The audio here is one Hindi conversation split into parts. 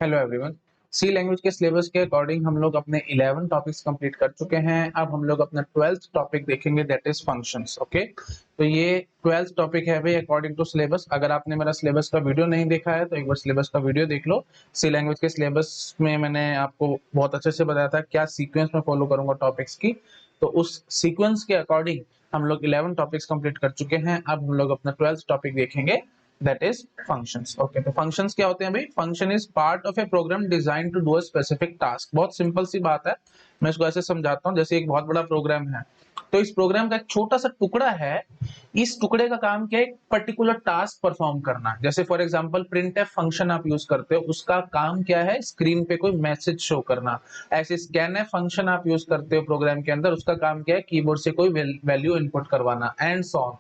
Hello everyone. सी लैंग्वेज के सिलेबस के अकॉर्डिंग हम लोग अपने 11 टॉपिक्स कंप्लीट कर चुके हैं। अब हम लोग अपना 12th टॉपिक देखेंगे, दैट इज फंक्शंस। ओके, तो ये 12th टॉपिक है भाई अकॉर्डिंग टू सिलेबस। अगर आपने मेरा सिलेबस का वीडियो नहीं देखा है तो एक बार सिलेबस का वीडियो देख लो। सी लैंग्वेज के सिलेबस में मैंने आपको बहुत अच्छे से बताया था क्या सीक्वेंस में फॉलो करूंगा टॉपिक्स की। तो उस सीक्वेंस के अकॉर्डिंग हम लोग 11 टॉपिक्स कंप्लीट कर चुके हैं। अब हम लोग अपना 12th टॉपिक देखेंगे, that is functions। okay, तो functions क्या होते हैं भाई? function is part of a program designed to do a specific task। बहुत सिंपल सी बात है, मैं इसको ऐसे समझाता हूँ जैसे एक बहुत बड़ा प्रोग्राम है, तो इस प्रोग्राम का एक छोटा सा टुकड़ा है। इस टुकड़े का काम क्या है? एक पर्टिकुलर टास्क परफॉर्म करना। जैसे फॉर एग्जांपल printf फंक्शन आप यूज करते हो, उसका काम क्या है? स्क्रीन पे कोई मैसेज शो करना। ऐसे scanf फंक्शन आप यूज करते हो प्रोग्राम के अंदर, उसका काम क्या है? कीबोर्ड से कोई वैल्यू इनपुट करवाना, एंड सो ऑन।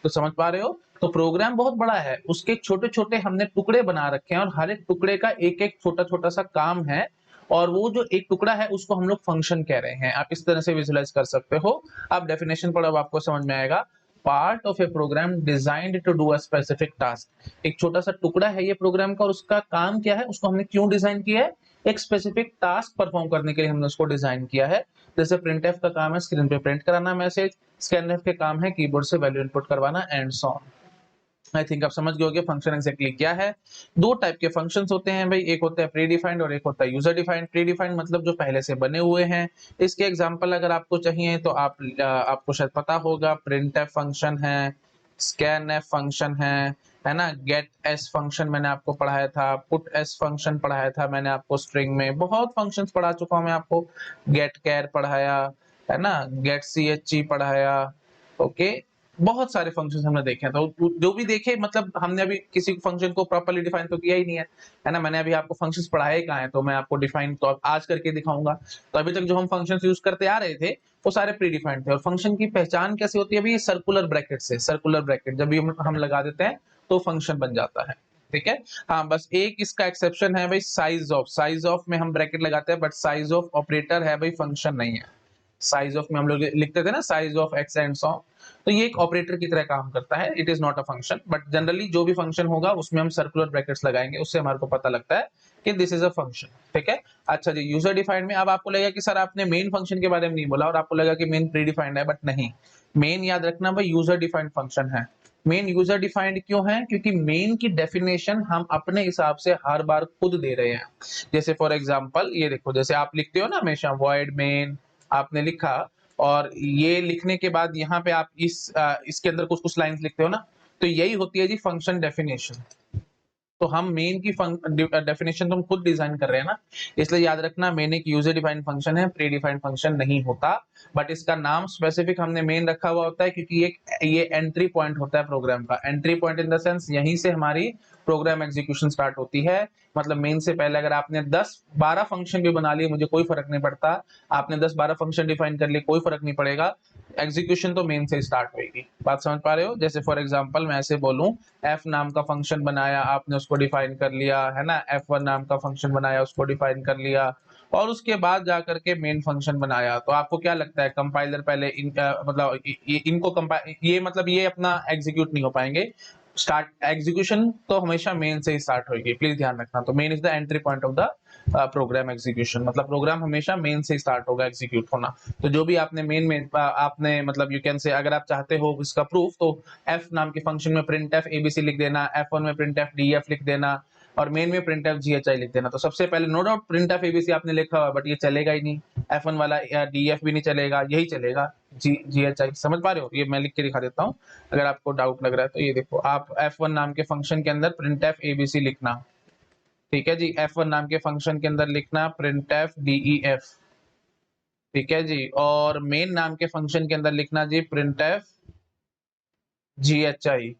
तो समझ पा रहे हो? तो प्रोग्राम बहुत बड़ा है, उसके छोटे छोटे हमने टुकड़े बना रखे हैं और हर एक टुकड़े का एक एक छोटा छोटा सा काम है। और वो जो एक टुकड़ा है उसको हम लोग फंक्शन कह रहे हैं। आप इस तरह से विजुलाइज कर सकते हो। आप डेफिनेशन पढ़ो, अब आपको समझ में आएगा। Part of a program designed to do a specific task. एक छोटा सा टुकड़ा है ये प्रोग्राम का, और उसका काम क्या है? उसको हमने क्यों डिजाइन किया है? एक स्पेसिफिक टास्क परफॉर्म करने के लिए हमने उसको डिजाइन किया है। जैसे प्रिंटफ का काम है स्क्रीन पे प्रिंट कराना मैसेज, स्कैनफ के काम है कीबोर्ड से वैल्यू इनपुट करवाना, and so on. I think आप समझ गए होंगे फंक्शन एग्जैक्टली क्या है। दो टाइप के फंक्शंस होते हैं भाई, एक होता है प्री डिफाइंड और एक होता है यूजर डिफाइंड। प्री डिफाइंड मतलब जो पहले से बने हुए हैं। इसके एग्जांपल अगर आपको चाहिए तो आपको शायद पता होगा, प्रिंटफ फंक्शन है, स्कैनफ फंक्शन है ना, गेट एस फंक्शन मैंने आपको पढ़ाया था, पुट एस फंक्शन पढ़ाया था मैंने आपको, स्ट्रिंग में बहुत फंक्शंस पढ़ा चुका हूं मैं आपको। गेट कैर पढ़ाया है ना, गेट सी एच ई पढ़ाया। ओके, बहुत सारे फंक्शंस हमने देखे हैं। तो जो भी देखे मतलब हमने अभी किसी फंक्शन को प्रॉपर्ली डिफाइन तो किया ही नहीं है ना। मैंने अभी आपको फंक्शंस पढ़ाए कहाँ हैं, तो मैं आपको डिफाइन तो आज करके दिखाऊंगा। तो अभी तक जो हम फंक्शंस यूज करते आ रहे थे वो सारे प्री डिफाइंड थे। और फंक्शन की पहचान कैसे होती है अभी? सर्कुलर ब्रैकेट से। सर्कुलर ब्रैकेट जब भी हम लगा देते हैं तो फंक्शन बन जाता है। ठीक है। हाँ, बस एक इसका एक्सेप्शन है भाई, साइज ऑफ। साइज ऑफ में हम ब्रैकेट लगाते हैं, बट साइज ऑफ ऑपरेटर है भाई, फंक्शन नहीं है। साइज ऑफ में हम लोग लिखते थे ना, size of x and so. तो ये एक ऑपरेटर की तरह काम करता है, it is not a function. But generally जो भी फंक्शन होगा उसमें हम सर्कुलर ब्रैकेट्स लगाएंगे, उससे हमारे को पता लगता है कि दिस इज अ फंक्शन। ठीक है। अच्छा जी, यूजर डिफाइंड में अब आपको लगेगा कि सर आपने मेन फंक्शन के बारे में नहीं बोला, और आपको लगा कि मेन प्री डिफाइंड है, बट नहीं। मेन याद रखना भाई यूजर डिफाइंड फंक्शन है। मेन यूजर डिफाइंड क्यों है? क्योंकि मेन की डेफिनेशन हम अपने हिसाब से हर बार खुद दे रहे हैं। जैसे फॉर एग्जांपल ये देखो, जैसे आप लिखते हो ना हमेशा वॉइड मेन, आपने लिखा, और ये लिखने के बाद यहाँ पे आप इसके अंदर कुछ कुछ लाइंस लिखते हो ना, तो यही होती है जी फंक्शन डेफिनेशन। तो हम मेन की डेफिनेशन तो हम खुद डिजाइन कर रहे हैं ना, इसलिए याद रखना मेन एक यूजर डिफाइंड फंक्शन है, प्री डिफाइंड फंक्शन नहीं होता। बट इसका नाम स्पेसिफिक हमने मेन रखा हुआ होता है क्योंकि ये एंट्री पॉइंट होता है प्रोग्राम का। Entry point in the sense यहीं से हमारी प्रोग्राम एग्जीक्यूशन स्टार्ट होती है। मतलब मेन से पहले अगर आपने 10-12 फंक्शन भी बना लिए मुझे कोई फर्क नहीं पड़ता। आपने 10-12 फंक्शन डिफाइन कर लिए कोई फर्क नहीं पड़ेगा, एग्जीक्यूशन तो मेन से स्टार्ट होगी। बात समझ पा रहे हो? जैसे फॉर एग्जांपल मैं ऐसे बोलूं, एफ नाम का फंक्शन बनाया आपने, उसको डिफाइन कर लिया है ना, F1 नाम का फंक्शन बनाया, उसको डिफाइन कर लिया, और उसके बाद जाकर के मेन फंक्शन बनाया। तो आपको क्या लगता है कंपाइलर पहले मतलब इनको ये मतलब ये अपना एग्जीक्यूट नहीं हो पाएंगे। स्टार्ट एग्जीक्यूशन तो हमेशा मेन से ही स्टार्ट होगी, प्लीज ध्यान रखना। तो main is the entry point of the program execution. मतलब प्रोग्राम हमेशा मेन से स्टार्ट होगा एग्जीक्यूट होना। तो जो भी आपने मेन में आपने मतलब यू कैन से, अगर आप चाहते हो इसका प्रूफ तो एफ नाम के फंक्शन में प्रिंट एफ एबीसी लिख देना, F1 में प्रिंट एफ डी एफ लिख देना, और मेन में प्रिंट एफ GHI लिख देना। तो सबसे पहले no doubt printf ABC आपने लिखा हुआ, बट ये चलेगा ही नहीं। F1 वाला या DF भी नहीं चलेगा, यही चलेगा GHI। समझ पा रहे हो? ये मैं लिख के दिखा देता हूँ अगर आपको डाउट लग रहा है तो। ये देखो, आप F1 नाम के फंक्शन के अंदर प्रिंट एफ एबीसी लिखना। ठीक है जी, F1 नाम के फंक्शन के अंदर लिखना प्रिंट एफ DEF। ठीक है जी, और मेन नाम के फंक्शन के अंदर लिखना जी प्रिंट एफ GHI।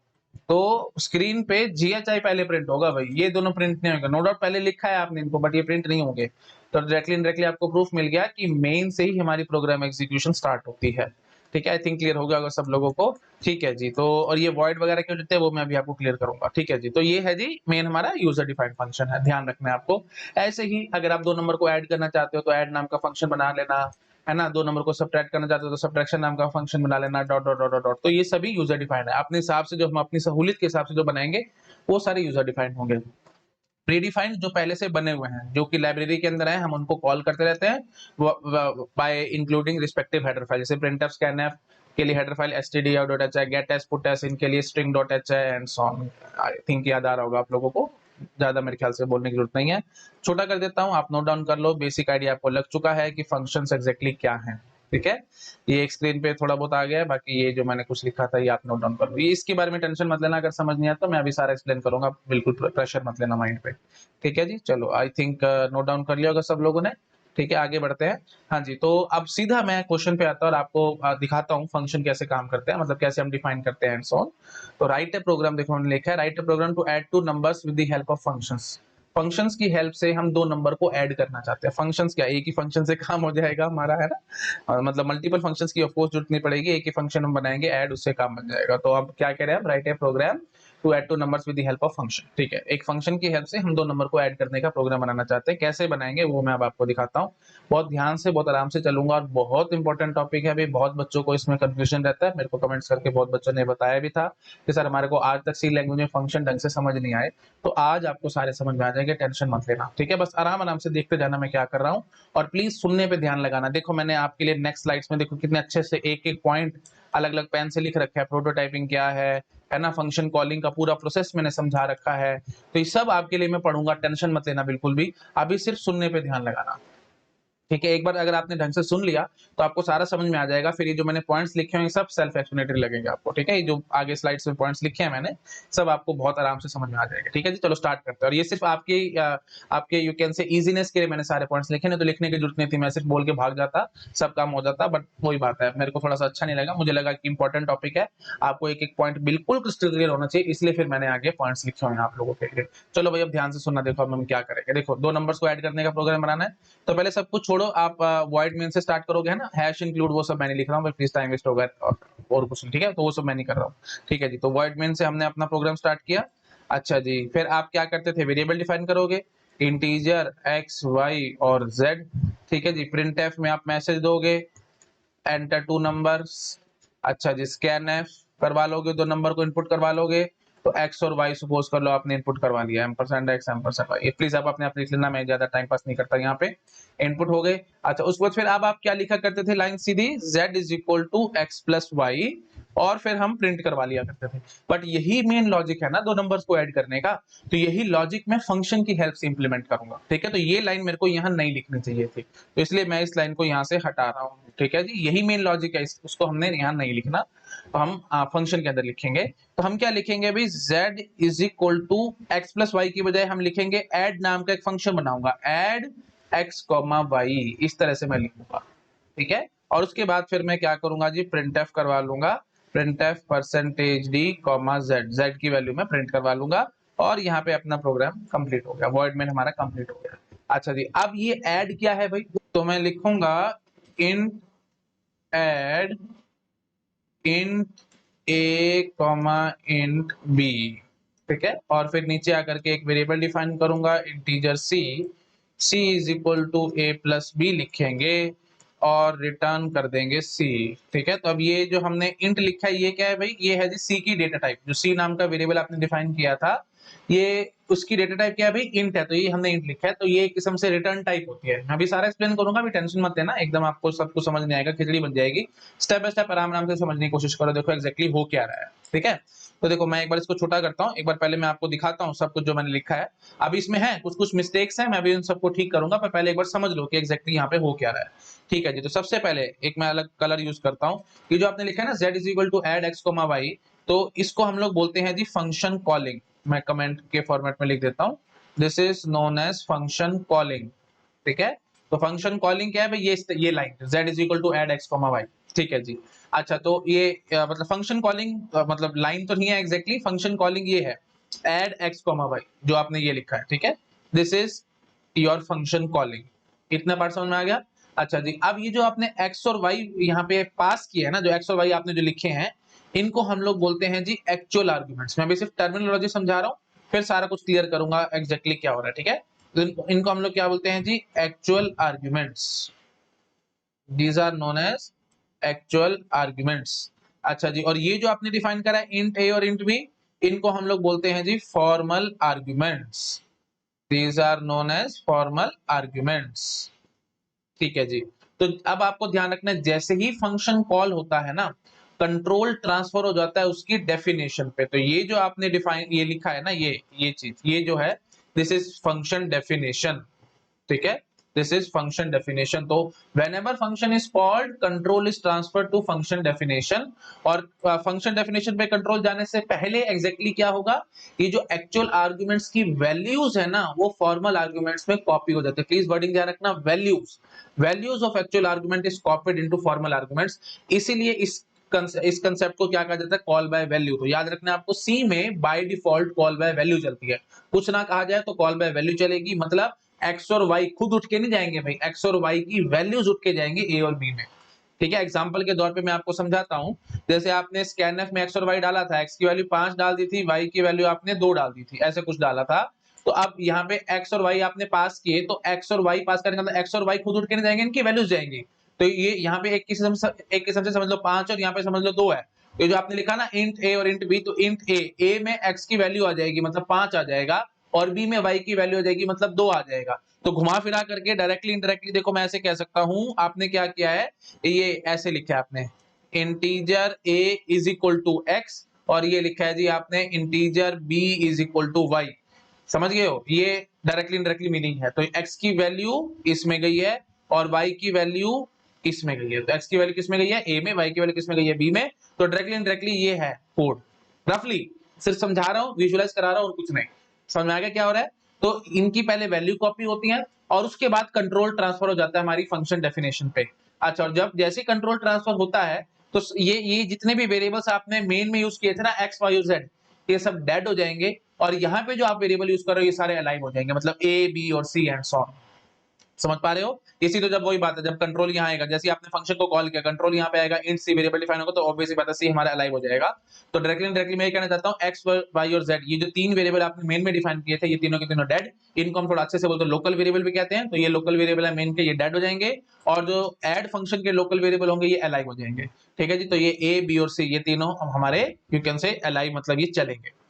तो स्क्रीन पे GHI पहले प्रिंट होगा भाई, ये दोनों प्रिंट नहीं होगा। नो डाउट पहले लिखा है आपने इनको, बट ये प्रिंट नहीं होंगे। तो डायरेक्टली आपको प्रूफ मिल गया कि मेन से ही हमारी प्रोग्राम एग्जीक्यूशन स्टार्ट होती है। ठीक है, आई थिंक क्लियर हो गया होगा सब लोगों को। ठीक है जी, तो और ये वॉइड वगैरह क्यों देते हैं वो मैं अभी आपको क्लियर करूंगा। ठीक है जी, तो ये है जी मेन हमारा यूजर डिफाइंड फंक्शन है, ध्यान रखना है आपको। ऐसे ही अगर आप 2 नंबर को ऐड करना चाहते हो तो ऐड नाम का फंक्शन बना लेना, है ना। 2 नंबर को सब्ट्रैक्ट करना चाहते हो तो सब्ट्रैक्शन नाम का फंक्शन बना लेना, डॉट डॉट डॉट डॉट। तो ये सभी यूजर डिफाइंड है, अपने हिसाब से जो हम अपनी सहूलियत के हिसाब से जो बनाएंगे वो सारे यूजर डिफाइंड होंगे। प्रीडिफाइंड जो पहले से बने हुए हैं, जो कि लाइब्रेरी के अंदर है, हम उनको कॉल करते रहते हैं bye including respective header file. जैसे printf scanf के लिए हेडर फाइल std.h है, getas puts इनके लिए string.h है and so on. I think याद आ रहा होगा आप लोगों को, ज्यादा मेरे ख्याल से बोलने की जरूरत नहीं है। छोटा कर देता हूँ, आप नोट डाउन कर लो, बेसिक आइडिया आपको लग चुका है कि फंक्शंस एग्जैक्टली क्या हैं। ठीक है, ये एक स्क्रीन पे थोड़ा बहुत आ गया है, बाकी ये जो मैंने कुछ लिखा था ये आप नोट डाउन कर लो। ये इसके बारे में टेंशन मत लेना, अगर समझ नहीं आता तो मैं अभी सारा एक्सप्लेन करूंगा, बिल्कुल प्रेशर मत लेना माइंड पे। ठीक है जी, चलो आई थिंक नोट डाउन कर लिया होगा सब लोगों ने। ठीक है, आगे बढ़ते हैं। हाँ जी, तो अब सीधा मैं क्वेश्चन पे आता हूँ और आपको दिखाता हूँ फंक्शन कैसे काम करते हैं, मतलब कैसे हम डिफाइन करते हैं एंड सो ऑन। तो राइट ए प्रोग्राम, देखो हमने लिखा है write a program to add two numbers with the help of functions. Functions की हेल्प से हम दो नंबर को ऐड करना चाहते हैं। फंक्शंस क्या, एक ही फंक्शन से काम हो जाएगा हमारा, है ना? मतलब मल्टीपल फंक्शंस की ऑफ कोर्स जरूरत नहीं पड़ेगी, एक ही फंक्शन हम बनाएंगे ऐड, उससे काम बन जाएगा। तो अब क्या कह रहे हैं हम, write a program to add two numbers with the help of function. ठीक है, एक फंक्शन की हेल्प से हम दो नंबर को ऐड करने का प्रोग्राम बनाना चाहते हैं। कैसे बनाएंगे वो मैं अब आपको दिखाता हूँ। बहुत ध्यान से, बहुत आराम से चलूंगा, और बहुत इंपॉर्टेंट टॉपिक है अभी। बहुत बच्चों को इसमें कंफ्यूजन रहता है, मेरे को कमेंट्स करके बहुत बच्चों ने बताया भी था कि सर हमारे को आज तक सी लैंग्वेज में फंक्शन ढंग से समझ नहीं आए। तो आज आपको सारे समझ में आ जाएंगे, टेंशन मत लेना। ठीक है, बस आराम आराम से देखते जाना मैं क्या कर रहा हूँ, और प्लीज सुनने पे ध्यान लगाना। देखो मैंने आपके लिए नेक्स्ट स्लाइड्स में देखो कितने अच्छे से एक एक पॉइंट अलग अलग पेन से लिख रखा है। प्रोटोटाइपिंग क्या है ना, फंक्शन कॉलिंग का पूरा प्रोसेस मैंने समझा रखा है। तो ये सब आपके लिए मैं पढ़ूंगा, टेंशन मत लेना बिल्कुल भी। अभी सिर्फ सुनने पे ध्यान लगाना। ठीक है, एक बार अगर आपने ढंग से सुन लिया तो आपको सारा समझ में आ जाएगा। फिर ये जो मैंने पॉइंट्स लिखे हैं सब सेल्फ एक्सप्लेनेटरी लगेंगे आपको। ठीक है, ये जो आगे स्लाइड्स में पॉइंट्स लिखे हैं मैंने, सब आपको बहुत आराम से समझ में आ जाएगा। ठीक है जी, चलो स्टार्ट करते हैं। और ये सिर्फ आपके यू कैन से इजीनेस के लिए मैंने सारे पॉइंट्स लिखे, नहीं तो लिखने की जरूरत नहीं थी, मैं सिर्फ बोल के भाग जाता, सब काम हो जाता। बट वही बात है, मेरे को थोड़ा सा अच्छा नहीं लगा, मुझे लगा कि इंपॉर्टेंट टॉपिक है, आपको एक एक पॉइंट बिल्कुल क्रिस्टल क्लियर होना चाहिए, इसलिए फिर मैंने आगे पॉइंट्स लिखे हुए हैं आप लोगों के लिए। चलो भाई अब ध्यान से सुनना, देखो अब हम क्या करेंगे। देखो दो नंबर्स को ऐड करने का प्रोग्राम बनाना है। तो पहले सब कुछ छोड़ो, आप वॉइड मेन से स्टार्ट करोगे, है ना, हैश इंक्लूड वो सब मैंने लिख रहा हूँ, प्लीज टाइम वेस्ट होगा और कुछ नहीं। ठीक है, तो वो सब मैं नहीं कर रहा हूँ। ठीक है जी, तो वॉइड मेन से हमने अपना प्रोग्राम स्टार्ट किया। अच्छा जी, फिर आप क्या करते थे, वेरिएबल डिफाइन करोगे, इंटीजर एक्स वाई और जेड। ठीक है जी, प्रिंट एफ में आप मैसेज दोगे, एंटर टू नंबर्स। अच्छा जी, स्कैन एफ करवा लोगे, दो नंबर को इनपुट करवा लोगे। तो एक्स और वाई सपोज कर लो आपने इनपुट करवा लिया, ampersand x ampersand y. Please आप अपने आप लिख लेना, मैं ज्यादा टाइम पास नहीं करता यहाँ पे। इनपुट हो गए। अच्छा, उसके बाद फिर अब आप क्या लिखा करते थे, लाइन सीधी, z is equal to x plus y, और फिर हम प्रिंट करवा लिया करते थे। बट यही मेन लॉजिक है ना दो नंबर्स को ऐड करने का, तो यही लॉजिक मैं फंक्शन की हेल्प से इंप्लीमेंट करूंगा। ठीक है, तो ये लाइन मेरे को यहाँ नहीं लिखनी चाहिए थी, तो इसलिए मैं इस लाइन को यहाँ से हटा रहा हूँ। ठीक है जी, यही मेन लॉजिक है, उसको हमने यहाँ नहीं लिखना, तो हम फंक्शन के अंदर लिखेंगे। तो हम क्या लिखेंगे भाई, z is equal to x plus y की बजाय हम लिखेंगे ऐड नाम का एक फंक्शन बनाऊंगा, ऐड एक्स कॉमा वाई, इस तरह से मैं लिखूंगा। ठीक है, और उसके बाद फिर मैं क्या करूंगा जी, प्रिंट एफ करवा लूंगा, print F percentage D comma Z, Z की वैल्यू में प्रिंट करवा लूंगा, और यहाँ पे अपना प्रोग्राम कंप्लीट हो गया, वॉइड में हमारा कंप्लीट हो गया। अच्छा जी, अब ये ऐड क्या है भाई, तो मैं लिखूंगा int add int a comma int b. ठीक है, और फिर नीचे आकर के एक वेरिएबल डिफाइन करूंगा, integer c, c is equal to A plus b लिखेंगे, और रिटर्न कर देंगे सी। ठीक है, तो अब ये जो हमने इंट लिखा है ये क्या है भाई, ये है जी सी की डेटा टाइप, जो सी नाम का वेरिएबल आपने डिफाइन किया था, ये उसकी डेटा टाइप क्या है भाई, इंट है, तो ये हमने इंट लिखा है, तो ये एक किस्म से रिटर्न टाइप होती है। मैं अभी सारा एक्सप्लेन करूंगा, अभी टेंशन मत लेना, एकदम आपको सब कुछ समझ नहीं आएगा, खिचड़ी बन जाएगी। स्टेप बाय स्टेप आराम आराम से समझने की कोशिश करो, देखो एक्जैक्टली हो क्या रहा है। ठीक है, तो देखो मैं एक बार इसको छोटा करता हूँ, एक बार पहले मैं आपको दिखाता हूँ सब कुछ जो मैंने लिखा है। अब इसमें है कुछ कुछ मिस्टेक्स हैं, मैं अभी उन सबको ठीक करूंगा, पर पहले एक बार समझ लो कि एक्जैक्टली यहाँ पे हो क्या रहा है। ठीक है जी, तो सबसे पहले एक मैं अलग कलर यूज करता हूँ, ये जो आपने लिखा है ना z is equal to add x comma y, तो इसको हम लोग बोलते हैं जी फंक्शन कॉलिंग। मैं कमेंट के फॉर्मेट में लिख देता हूँ, this is known as function calling. ठीक है, तो फंक्शन कॉलिंग क्या है भाई, ये line z is equal to add x comma y. ठीक है जी, अच्छा तो ये मतलब फंक्शन कॉलिंग मतलब लाइन तो नहीं है एग्जैक्टली, फंक्शन कॉलिंग ये है एड एक्स कोमा वाई, जो आपने ये लिखा है। ठीक है, this is your function calling. इतना पार्ट समझ में आ गया। अच्छा जी, अब ये जो आपने x और y यहाँ पे पास किया है ना, जो x और y आपने जो लिखे हैं, इनको हम लोग बोलते हैं जी एक्चुअल आर्गुमेंट्स। मैं भी सिर्फ टर्मिनोलॉजी समझा रहा हूँ, फिर सारा कुछ क्लियर करूंगा एग्जैक्टली क्या हो रहा है। ठीक है, तो इनको हम लोग क्या बोलते हैं जी, actual arguments. These are known as actual arguments. अच्छा जी, और ये जो आपने डिफाइन करा है इंट ए और इंट बी, इनको हम लोग बोलते हैं जी formal arguments. These are known as formal arguments. ठीक है जी। तो अब आपको ध्यान रखना है, जैसे ही फंक्शन कॉल होता है ना, कंट्रोल ट्रांसफर हो जाता है उसकी डेफिनेशन पे। तो ये जो आपने डिफाइन ये लिखा है ना, ये चीज, ये जो है, दिस इज फंक्शन डेफिनेशन। ठीक है, दिस इज फंक्शन डेफिनेशन। तो whenever function is called, control is transferred to function definition। और फंक्शन डेफिनेशन पे कंट्रोल जाने से पहले एग्जैक्टली क्या होगा, ये जो एक्चुअल आर्गुमेंट्स की वैल्यूज है ना, वो फॉर्मल आर्गुमेंट्स में कॉपी हो जाते हैं। प्लीज वर्डिंग ध्यान रखना, values, values of actual argument is copied into formal arguments. इसीलिए इस कंसेप्ट को क्या कहा जाता है, कॉल बाय वैल्यू। तो याद रखना आपको, सी में by default call by value चलती है। कुछ ना कहा जाए तो कॉल बाय वैल्यू चलेगी, मतलब एक्स और वाई खुद उठ के नहीं जाएंगे भाई, एक्स और वाई की वैल्यूज उठ के जाएंगे ए और बी में। ठीक है, एग्जांपल के तौर पे मैं आपको समझाता हूं। जैसे आपने स्कैनएफ में एक्स और वाई डाला था, एक्स की वैल्यू 5 डाल दी थी, वाई की वैल्यू आपने 2 डाल दी थी, ऐसे कुछ डाला था। तो अब यहाँ पे एक्स और वाई आपने पास किए, तो एक्स और वाई पास करने का मतलब एक्स और वाई खुद उठ के नहीं जाएंगे, इनकी वैल्यूज जाएंगी। तो ये यहाँ पे एक किस्म से समझ लो 5 और यहाँ पे समझ लो 2 है। ये जो आपने लिखा ना इंट ए और इंट बी, तो इंट ए में एक्स की वैल्यू आ जाएगी मतलब 5 आ जाएगा, और बी में वाई की वैल्यू आ जाएगी मतलब 2 आ जाएगा। तो घुमा फिरा करके डायरेक्टली इनडायरेक्टली देखो मैं ऐसे कह सकता हूं, आपने क्या किया है, ये ऐसे लिखा है आपने, integer a is equal to x, और ये लिखा है जी आपने integer b is equal to y. समझ गए हो, ये डायरेक्टली इनडायरेक्टली मीनिंग है। तो x की वैल्यू इसमें गई है और y की वैल्यू इसमें गई है। तो x की वैल्यू किसमें गई है, a में, y की वैल्यू किसमें गई है, b में। तो डायरेक्टली इनडायरेक्टली ये है कोड। रफली सिर्फ समझा रहा हूं, विजुअलाइज करा रहा हूं और कुछ नहीं। समझ में आ गया क्या हो रहा है। तो इनकी पहले वैल्यू कॉपी होती है और उसके बाद कंट्रोल ट्रांसफर हो जाता है हमारी फंक्शन डेफिनेशन पे। अच्छा, और जब जैसे कंट्रोल ट्रांसफर होता है तो ये जितने भी वेरिएबल्स आपने मेन में यूज किए थे ना, एक्स वाई और जेड, ये सब डेड हो जाएंगे, और यहाँ पे जो आप वेरिएबल यूज कर रहे हो ये सारे अलाइव हो जाएंगे, मतलब ए बी और सी एंड सो ऑन। समझ पा रहे हो। इसी तो जब वही बात है, जब कंट्रोल यहाँ आएगा, जैसे आपने फंक्शन को कॉल किया, कंट्रोल यहाँ पे आएगा, इंट सी वेरिएबल डिफाइन होगा, तो ऑब्वियसली बात है सी हमारा अलाइव हो जाएगा। तो डायरेक्टली मैं ये कहना चाहता हूँ, एक्स वाई और जेड, ये जो 3 वेरिएबल आपने मेन में डिफाइन किए थे, ये तीनों के तीनों डेड। इनको हम थोड़ा अच्छे से बोलते हैं लोकल वेरिएबल भी कहते हैं। तो ये लोकल वेरिएबल है मेन के, ये डेड हो जाएंगे, और जो ऐड फंक्शन के लोकल वेरिएबल होंगे ये अलाइव हो जाएंगे। ठीक है जी। तो ये ए बी और सी ये तीनों हमारे यू कैन से अलाइव, मतलब ये चलेंगे।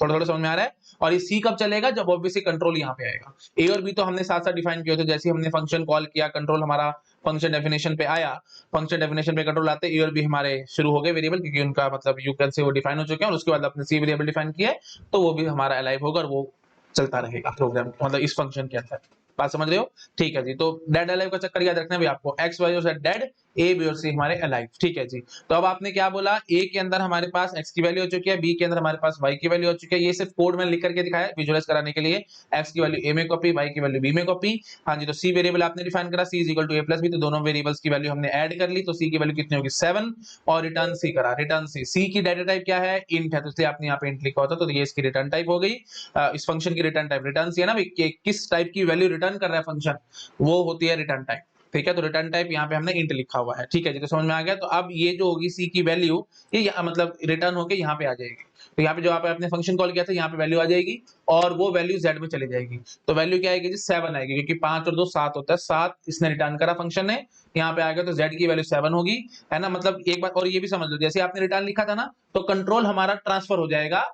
थोड़ा थोड़ा समझ में आ रहा है। और ये सी कब चलेगा, जब ऑब्वियसली कंट्रोल यहाँ पे आएगा। ए और बी तो हमने साथ साथ डिफाइन किए थे, जैसे हमने फंक्शन कॉल किया, कंट्रोल हमारा फंक्शन डेफिनेशन पे आया, फंक्शन डेफिनेशन पे कंट्रोल आते ए और बी हमारे शुरू हो गए वेरिएबल, क्योंकि उनका मतलब यू कैन से वो डिफाइन हो चुके हैं, और उसके बाद अपने सी वेरिएबल डिफाइन किया है, तो वो भी हमारा अलाइव होगा और वो चलता रहेगा प्रोग्राम, मतलब इस फंक्शन के अंदर। बात समझ रहे हो। ठीक है जी। तो डेड अलाइव का चक्कर याद रखना है भाई आपको, एक्स वाई और जेड डेड, ए बी और सी हमारे अलाइव। ठीक है जी। तो अब आपने क्या बोला, ए के अंदर हमारे पास एक्स की वैल्यू हो चुकी है, बी के अंदर हमारे पास वाई की वैल्यू हो चुकी है। ये सिर्फ कोड में लिख करके दिखाया विजुअलाइज कराने के लिए, एक्स की वैल्यू ए में कॉपी, वाई की वैल्यू बी में कॉपी। हाँ जी। तो सी वेरिएबल आपने डिफाइन करा, C is equal to A plus B, तो दोनों वेरिएबल्स की वैल्यू हमने ऐड कर ली, तो सी की वैल्यू कितनी होगी 7, और रिटर्न सी करा, रिटर्न सी की डाटा टाइप क्या है, इंट है, तो इसलिए आपने यहाँ पे इंट लिखा होता, तो ये इसकी रिटर्न टाइप हो गई। इस फंक्शन की रिटर्न टाइप रिटर्न सी है ना, किस टाइप की वैल्यू रिटर्न कर रहा है फंक्शन, वो होती है रिटर्न टाइप। ठीक है, तो रिटर्न टाइप यहाँ पे हमने इंट लिखा हुआ है। ठीक है जी। तो समझ में आ गया। तो अब ये जो होगी सी की वैल्यू, ये मतलब रिटर्न होके यहाँ पे आ जाएगी। तो यहाँ पे जो आपने फंक्शन कॉल किया था, यहाँ पे वैल्यू आ जाएगी, और वो वैल्यू जेड में चली जाएगी। तो वैल्यू क्या आएगी जी, 7 आएगी, क्योंकि 5 और 2 7 होता है, 7 इसने रिटर्न करा फंक्शन ने, यहाँ पे आ गया, तो जेड की वैल्यू 7 होगी, है ना। मतलब एक बात और ये भी समझ लो, जैसे आपने रिटर्न लिखा था ना, तो कंट्रोल हमारा ट्रांसफर हो जाएगा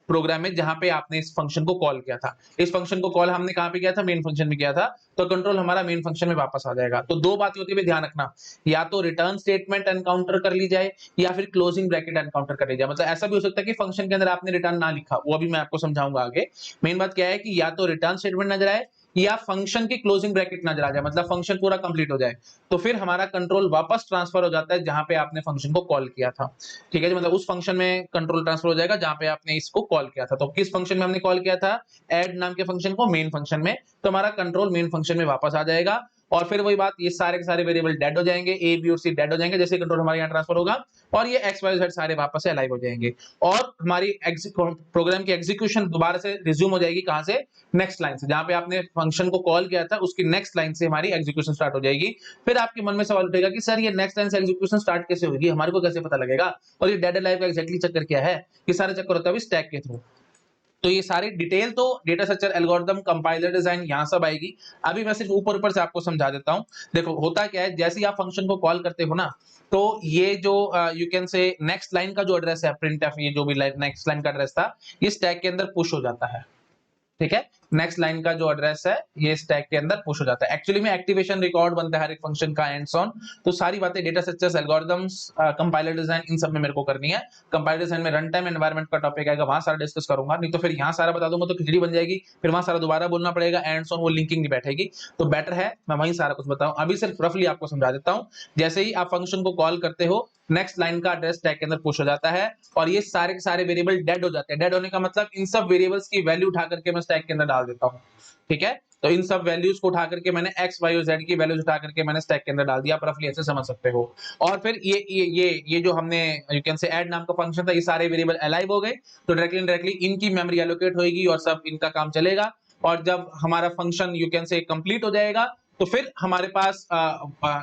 प्रोग्राम में, जहां पे आपने इस फंक्शन को कॉल किया था। इस फंक्शन को कॉल हमने कहां पे किया था, मेन फंक्शन में किया था, तो कंट्रोल हमारा मेन फंक्शन में वापस आ जाएगा। तो दो बातें होती है, ध्यान रखना, या तो रिटर्न स्टेटमेंट एनकाउंटर कर ली जाए, या फिर क्लोजिंग ब्रैकेट एनकाउंटर कर ली जाए। मतलब ऐसा भी हो सकता है कि फंक्शन के अंदर आपने रिटर्न ना लिखा, वो अभी मैं आपको समझाऊंगा आगे। मेन बात क्या है कि या तो रिटर्न स्टेटमेंट नजर आए, या फंक्शन की क्लोजिंग ब्रैकेट नजर आ जाए, मतलब फंक्शन पूरा कंप्लीट हो जाए, तो फिर हमारा कंट्रोल वापस ट्रांसफर हो जाता है जहां पे आपने फंक्शन को कॉल किया था। ठीक है जी। मतलब उस फंक्शन में कंट्रोल ट्रांसफर हो जाएगा जहां पे आपने इसको कॉल किया था। तो किस फंक्शन में हमने कॉल किया था, ऐड नाम के फंक्शन को, मेन फंक्शन में, तो हमारा कंट्रोल मेन फंक्शन में वापस आ जाएगा। और फिर वही बात, ये सारे के सारे वेरिएबल डेड हो जाएंगे, ए बी और सी डेड हो जाएंगे जैसे कंट्रोल हमारे यहाँ ट्रांसफर होगा, और ये एक्स वाई जेड सारे वापस से अलाइव हो जाएंगे, और हमारी प्रोग्राम की एग्जीक्यूशन दोबारा से रिज्यूम हो जाएगी, कहां से, नेक्स्ट लाइन से, जहां पे आपने फंक्शन को कॉल किया था उसकी नेक्स्ट लाइन से हमारी एग्जीक्यूशन स्टार्ट हो जाएगी। फिर आपके मन में सवाल उठेगा कि सर ये नेक्स्ट लाइन से एग्जीक्यूशन स्टार्ट कैसे होगी, हमारे को कैसे पता लगेगा, और ये डेड अलाइव का एग्जैक्टली चक्कर क्या है। ये सारे चक्कर होता है स्टैक के थ्रू। तो ये सारी डिटेल तो data structure algorithm compiler design यहां सब आएगी। अभी मैं सिर्फ ऊपर ऊपर से आपको समझा देता हूं। देखो होता क्या है, जैसे ही आप फंक्शन को कॉल करते हो ना, तो ये जो you can say next line का जो एड्रेस है प्रिंटफ, ये जो भी नेक्स्ट लाइन का एड्रेस था, ये स्टैक के अंदर पुश हो जाता है। ठीक है, नेक्स्ट लाइन का जो एड्रेस है ये स्टैक के अंदर पुश हो जाता है। एक्चुअली में एक्टिवेशन रिकॉर्ड बनता है हर एक फंक्शन का एंड सॉन। तो सारी बातें data structures, algorithms, compiler design, इन सब में मेरे को करनी है। कंपाइलर डिजाइन में रन टाइम एनवायरनमेंट का टॉपिक आएगा, वहां सारा डिस्कस करूंगा, नहीं तो फिर यहाँ सारा बता दूंगा तो खिचड़ी बन जाएगी, फिर वहां सारा दोबारा बोलना पड़ेगा, एंड सॉन वो लिंकिंग नहीं बैठेगी। तो बेटर है मैं वहीं सारा कुछ बताऊं। अभी सिर्फ रफली आपको समझा देता हूं। जैसे ही आप फंक्शन को कॉल करते हो, नेक्स्ट लाइन का एड्रेस स्टैक के अंदर पुश हो जाता है और ये सारे के सारे वेरिएबल डेड हो जाते हैं। डेड होने का मतलब इन सब वेरिएबल्स की वैल्यू उठा करके मैं स्टैक के अंदर डाल देता हूं। ठीक है, तो इन सब वैल्यूज को उठा करके मैंने एक्स वाई और जेड की वैल्यूज उठा करके मैंने स्टैक के अंदर डाल दिया। आप रफली ऐसे समझ सकते हो। और फिर ये जो हमने यू कैन से ऐड नाम का फंक्शन था, ये सारे वेरिएबल अलाइव हो गए, तो डायरेक्टली इनकी मेमोरी एलोकेट होगी और सब इनका काम चलेगा। और जब हमारा function you can say complete हो जाएगा, तो फिर हमारे पास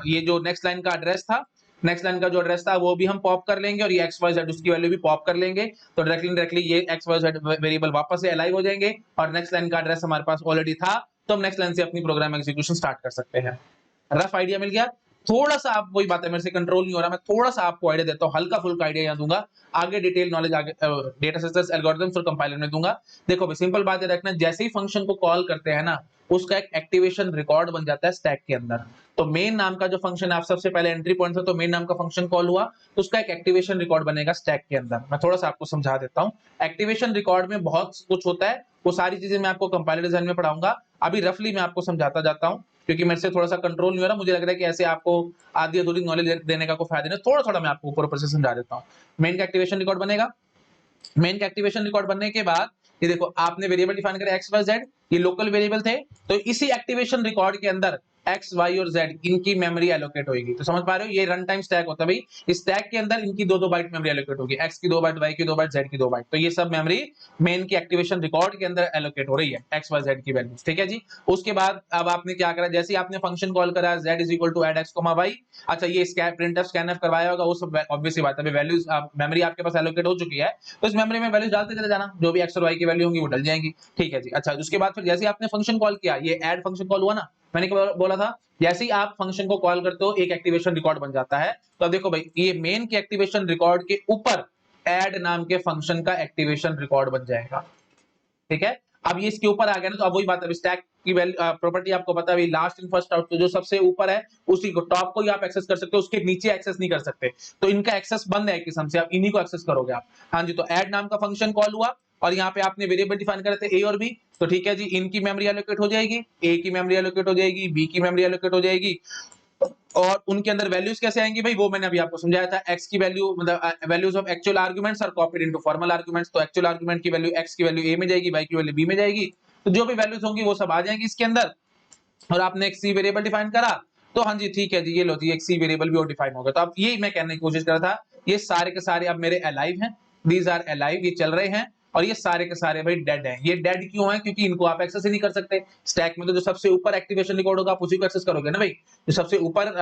ये जो नेक्स्ट लाइन का एड्रेस था, नेक्स्ट लाइन का जो एड्रेस था वो भी हम पॉप कर लेंगे और ये एक्स वाई जेड उसकी वैल्यू भी पॉप कर लेंगे। तो डायरेक्टली ये एक्स वाई जेड वेरिएबल वापस से अलाइव हो जाएंगे और नेक्स्ट लाइन का एड्रेस हमारे पास ऑलरेडी था, तो हम नेक्स्ट लाइन से अपनी प्रोग्राम एग्जीक्यूशन स्टार्ट कर सकते हैं। रफ आइडिया मिल गया। थोड़ा सा आप, वही बात है, मेरे से कंट्रोल नहीं हो रहा, मैं थोड़ा सा आपको आइडिया देता हूँ, हल्का फुल्का आइडिया यहाँ दूंगा। आगे डिटेल नॉलेज आगे डेटा स्ट्रक्चर्स, एल्गोरिथम्स और कंपाइलर में दूंगा। देखो भाई, सिंपल बात है रखना, जैसे ही फंक्शन को कॉल करते हैं ना, उसका एक एक्टिवेशन रिकॉर्ड बन जाता है स्टैक के अंदर। तो मेन नाम का जो फंक्शन है, आप सबसे पहले एंट्री पॉइंट था, तो मेन नाम का फंक्शन कॉल हुआ, तो उसका एक एक्टिवेशन रिकॉर्ड बनेगा स्टैक के अंदर। मैं थोड़ा सा आपको समझा देता हूँ। एक्टिवेशन रिकॉर्ड में बहुत कुछ होता है, वो सारी चीजें मैं आपको कंपाइलर डिजाइन में पढ़ाऊंगा। अभी रफली मैं आपको समझाता जाता हूँ, क्योंकि मेरे से थोड़ा सा कंट्रोल नहीं हो रहा। मुझे लग रहा है कि ऐसे आपको आधी अधूरी नॉलेज देने का कोई फायदा नहीं, थोड़ा थोड़ा मैं आपको ऊपर ऊपर से समझा देता हूँ। मेन का एक्टिवेशन रिकॉर्ड बनेगा। मेन का एक्टिवेशन रिकॉर्ड बनने के बाद ये देखो, आपने वेरिएबल डिफाइन करे एक्स वाई जेड, ये लोकल वेरिएबल थे, तो इसी एक्टिवेशन रिकॉर्ड के अंदर एक्स वाई और जेड इनकी मेमोरी एलोकेट होगी। तो समझ पा रहे हो, ये रन टाइम स्टैक होता है भाई। इस स्टैक के अंदर इनकी 2-2 बाइट मेमोरी एलोकेट होगी, एक्स की 2 बाइट, वाई की 2 बाइट, जेड की 2 बाइट। तो ये सब मेमोरी मेन की एक्टिवेशन रिकॉर्ड के अंदर एलोकेट हो रही है, एक्स वाई जेड की वैल्यूज। ठीक है जी। उसके बाद अब आपने क्या करा, जैसे आपने फंक्शन कॉल करा z is equal to add x comma y. अच्छा, ये प्रिंटफ स्कैनफ करवाया होगा, वो सब ऑब्वियस सी बात है, वैल्यूज मेमोरी आपके पास एलोकेट हो चुकी है, तो इस मेमोरी में वैल्यूज डालते चले जाना, जो भी एक्स और वाई की वैल्यू होंगी वो डल जाएंगी। ठीक है जी। अच्छा, उसके बाद फिर जैसे आपने फंक्शन कॉल किया, ये ऐड फंक्शन कॉल हुआ ना, मैंने क्या बोला था, जैसे ही आप फंक्शन को कॉल करते हो एक एक्टिवेशन रिकॉर्ड बन जाता है। तो अब देखो भाई, ये मेन के एक्टिवेशन रिकॉर्ड के ऊपर ऐड नाम के फंक्शन का एक्टिवेशन रिकॉर्ड बन जाएगा। ठीक है, अब ये इसके ऊपर आ गया ना, तो अब वही बात है, स्टैक की प्रॉपर्टी आपको पता है, लास्ट इन फर्स्ट आउट, तो जो सबसे ऊपर है उसी को, टॉप को ही आप एक्सेस कर सकते हो, उसके नीचे एक्सेस नहीं कर सकते। तो इनका एक्सेस बंद है किस्म से, आप इन्हीं को एक्सेस करोगे आप। हाँ जी, तो ऐड नाम का फंक्शन कॉल हुआ और यहाँ पे आपने वेरिएबल डिफाइन करे थे ए और बी, तो ठीक है जी, इनकी मेमोरी एलोकेट हो जाएगी, ए की मेमोरी एलोकेट हो जाएगी, बी की मेमोरी एलोकेट हो जाएगी। और उनके अंदर वैल्यूज कैसे आएंगी भाई, वो मैंने अभी आपको समझाया था। एक्स की वैल्यू मतलब values of actual arguments are copied into formal arguments. तो एक्चुअल आर्गुमेंट की वैल्यू, एक्स की वैल्यू ए में जाएगी, वाई की वैल्यू बी में जाएगी, तो जो भी वैल्यूज होंगी वो सब आ जाएंगी इसके अंदर। और आपने एक सी वेरिएबल डिफाइन करा, तो हाँ जी ठीक है जी, ये लो जी, एक सी वेरिएबल भी और डिफाइन हो गया। तो अब यही मैं कहने की कोशिश कर रहा था, ये सारे के सारे अब मेरे अलाइव हैं, दीज आर अलाइव, ये चल रहे हैं, और ये सारे के सारे भाई डेड हैं। ये डेड क्यों है, क्योंकि इनको आप एक्सेस ही नहीं कर सकते। स्टैक में तो जो सबसे ऊपर एक्टिवेशन रिकॉर्ड होगा आप उसी को एक्सेस करोगे ना भाई, जो सबसे ऊपर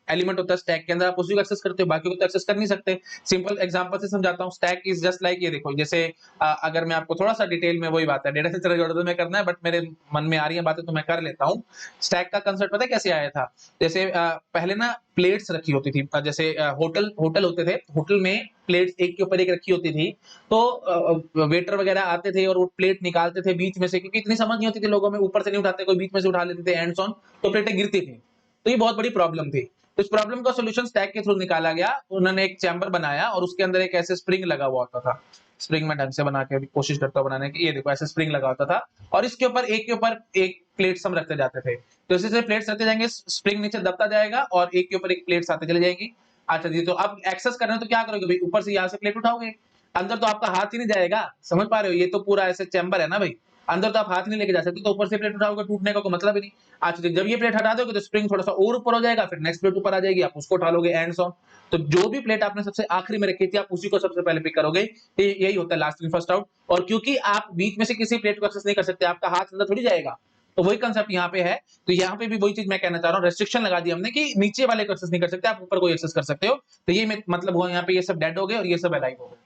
एलिमेंट होता है स्टैक के अंदर, आप उसी को एक्सेस करते हो, बाकी को तो एक्सेस कर नहीं सकते। सिंपल एग्जांपल से समझाता हूं, स्टैक इज जस्ट लाइक, ये देखो, जैसे अगर मैं आपको थोड़ा सा डिटेल में, वही बात है, डेटा स्ट्रक्चर जोड़ में करना है, बट मेरे मन में आ रही है बातें तो मैं कर लेता हूं। स्टैक का कंसेप्ट पता है कैसे आया था, जैसे पहले ना प्लेट्स रखी होती थी, जैसे होटल होते थे, होटल में प्लेट्स एक के ऊपर एक रखी होती थी, तो वेटर वगैरह आते थे और वो प्लेट निकालते थे बीच में से, क्योंकि इतनी समझ नहीं होती थी लोगों में, ऊपर से नहीं उठाते, कोई बीच में से उठा लेते थे एंड्स ऑन, तो प्लेटें गिरती थी। तो ये बहुत बड़ी प्रॉब्लम थी। तो इस प्रॉब्लम का सॉल्यूशन स्टैक के थ्रू निकाला गया। उन्होंने एक चैम्बर बनाया और उसके अंदर एक ऐसे स्प्रिंग लगा हुआ होता था। स्प्रिंग में ढंग से बना के कोशिश करता हूं बनाने की, ये देखो ऐसे स्प्रिंग लगा होता था, और इसके ऊपर एक प्लेट्स हम रखते जाते थे। तो जैसे प्लेट्स रखते जाएंगे, स्प्रिंग नीचे दबता जाएगा और एक के ऊपर एक प्लेट्स आते चले जाएंगी। अच्छा जी, तो अब एक्सेस करना है तो क्या करोगे भाई, ऊपर से यहाँ से प्लेट उठाओगे, अंदर तो आपका हाथ ही नहीं जाएगा, समझ पा रहे हो, ये तो पूरा ऐसे चैम्बर है ना भाई, अंदर तो आप हाथ नहीं लेके जा सकते, तो ऊपर से प्लेट उठाओगे, टूटने का कोई मतलब ही नहीं। अच्छा, जब ये प्लेट हटा दोगे तो स्प्रिंग थोड़ा सा और ऊपर हो जाएगा, फिर नेक्स्ट प्लेट ऊपर आ जाएगी, आप उसको उठा लोगे एंड सॉन। तो जो भी प्लेट आपने सबसे आखिरी में रखी थी, आप उसी को सबसे पहले पिक करोगे। यही होता है लास्ट इन फर्स्ट आउट। और क्योंकि आप बीच में से किसी प्लेट को एक्सेस नहीं कर सकते, आपका हाथ अंदर थोड़ी जाएगा, तो वही कंसेप्ट यहाँ पे है। तो यहाँ पे भी वही चीज मैं कहना चाह रहा हूँ, रेस्ट्रिक्शन लगा दी हमने कि नीचे वाले को एक्सेस नहीं कर सकते, आप ऊपर को एक्सेस कर सकते हो। तो ये मतलब हुआ यहाँ पे, ये सब डेड हो गए और ये सब अलाइव हो गए।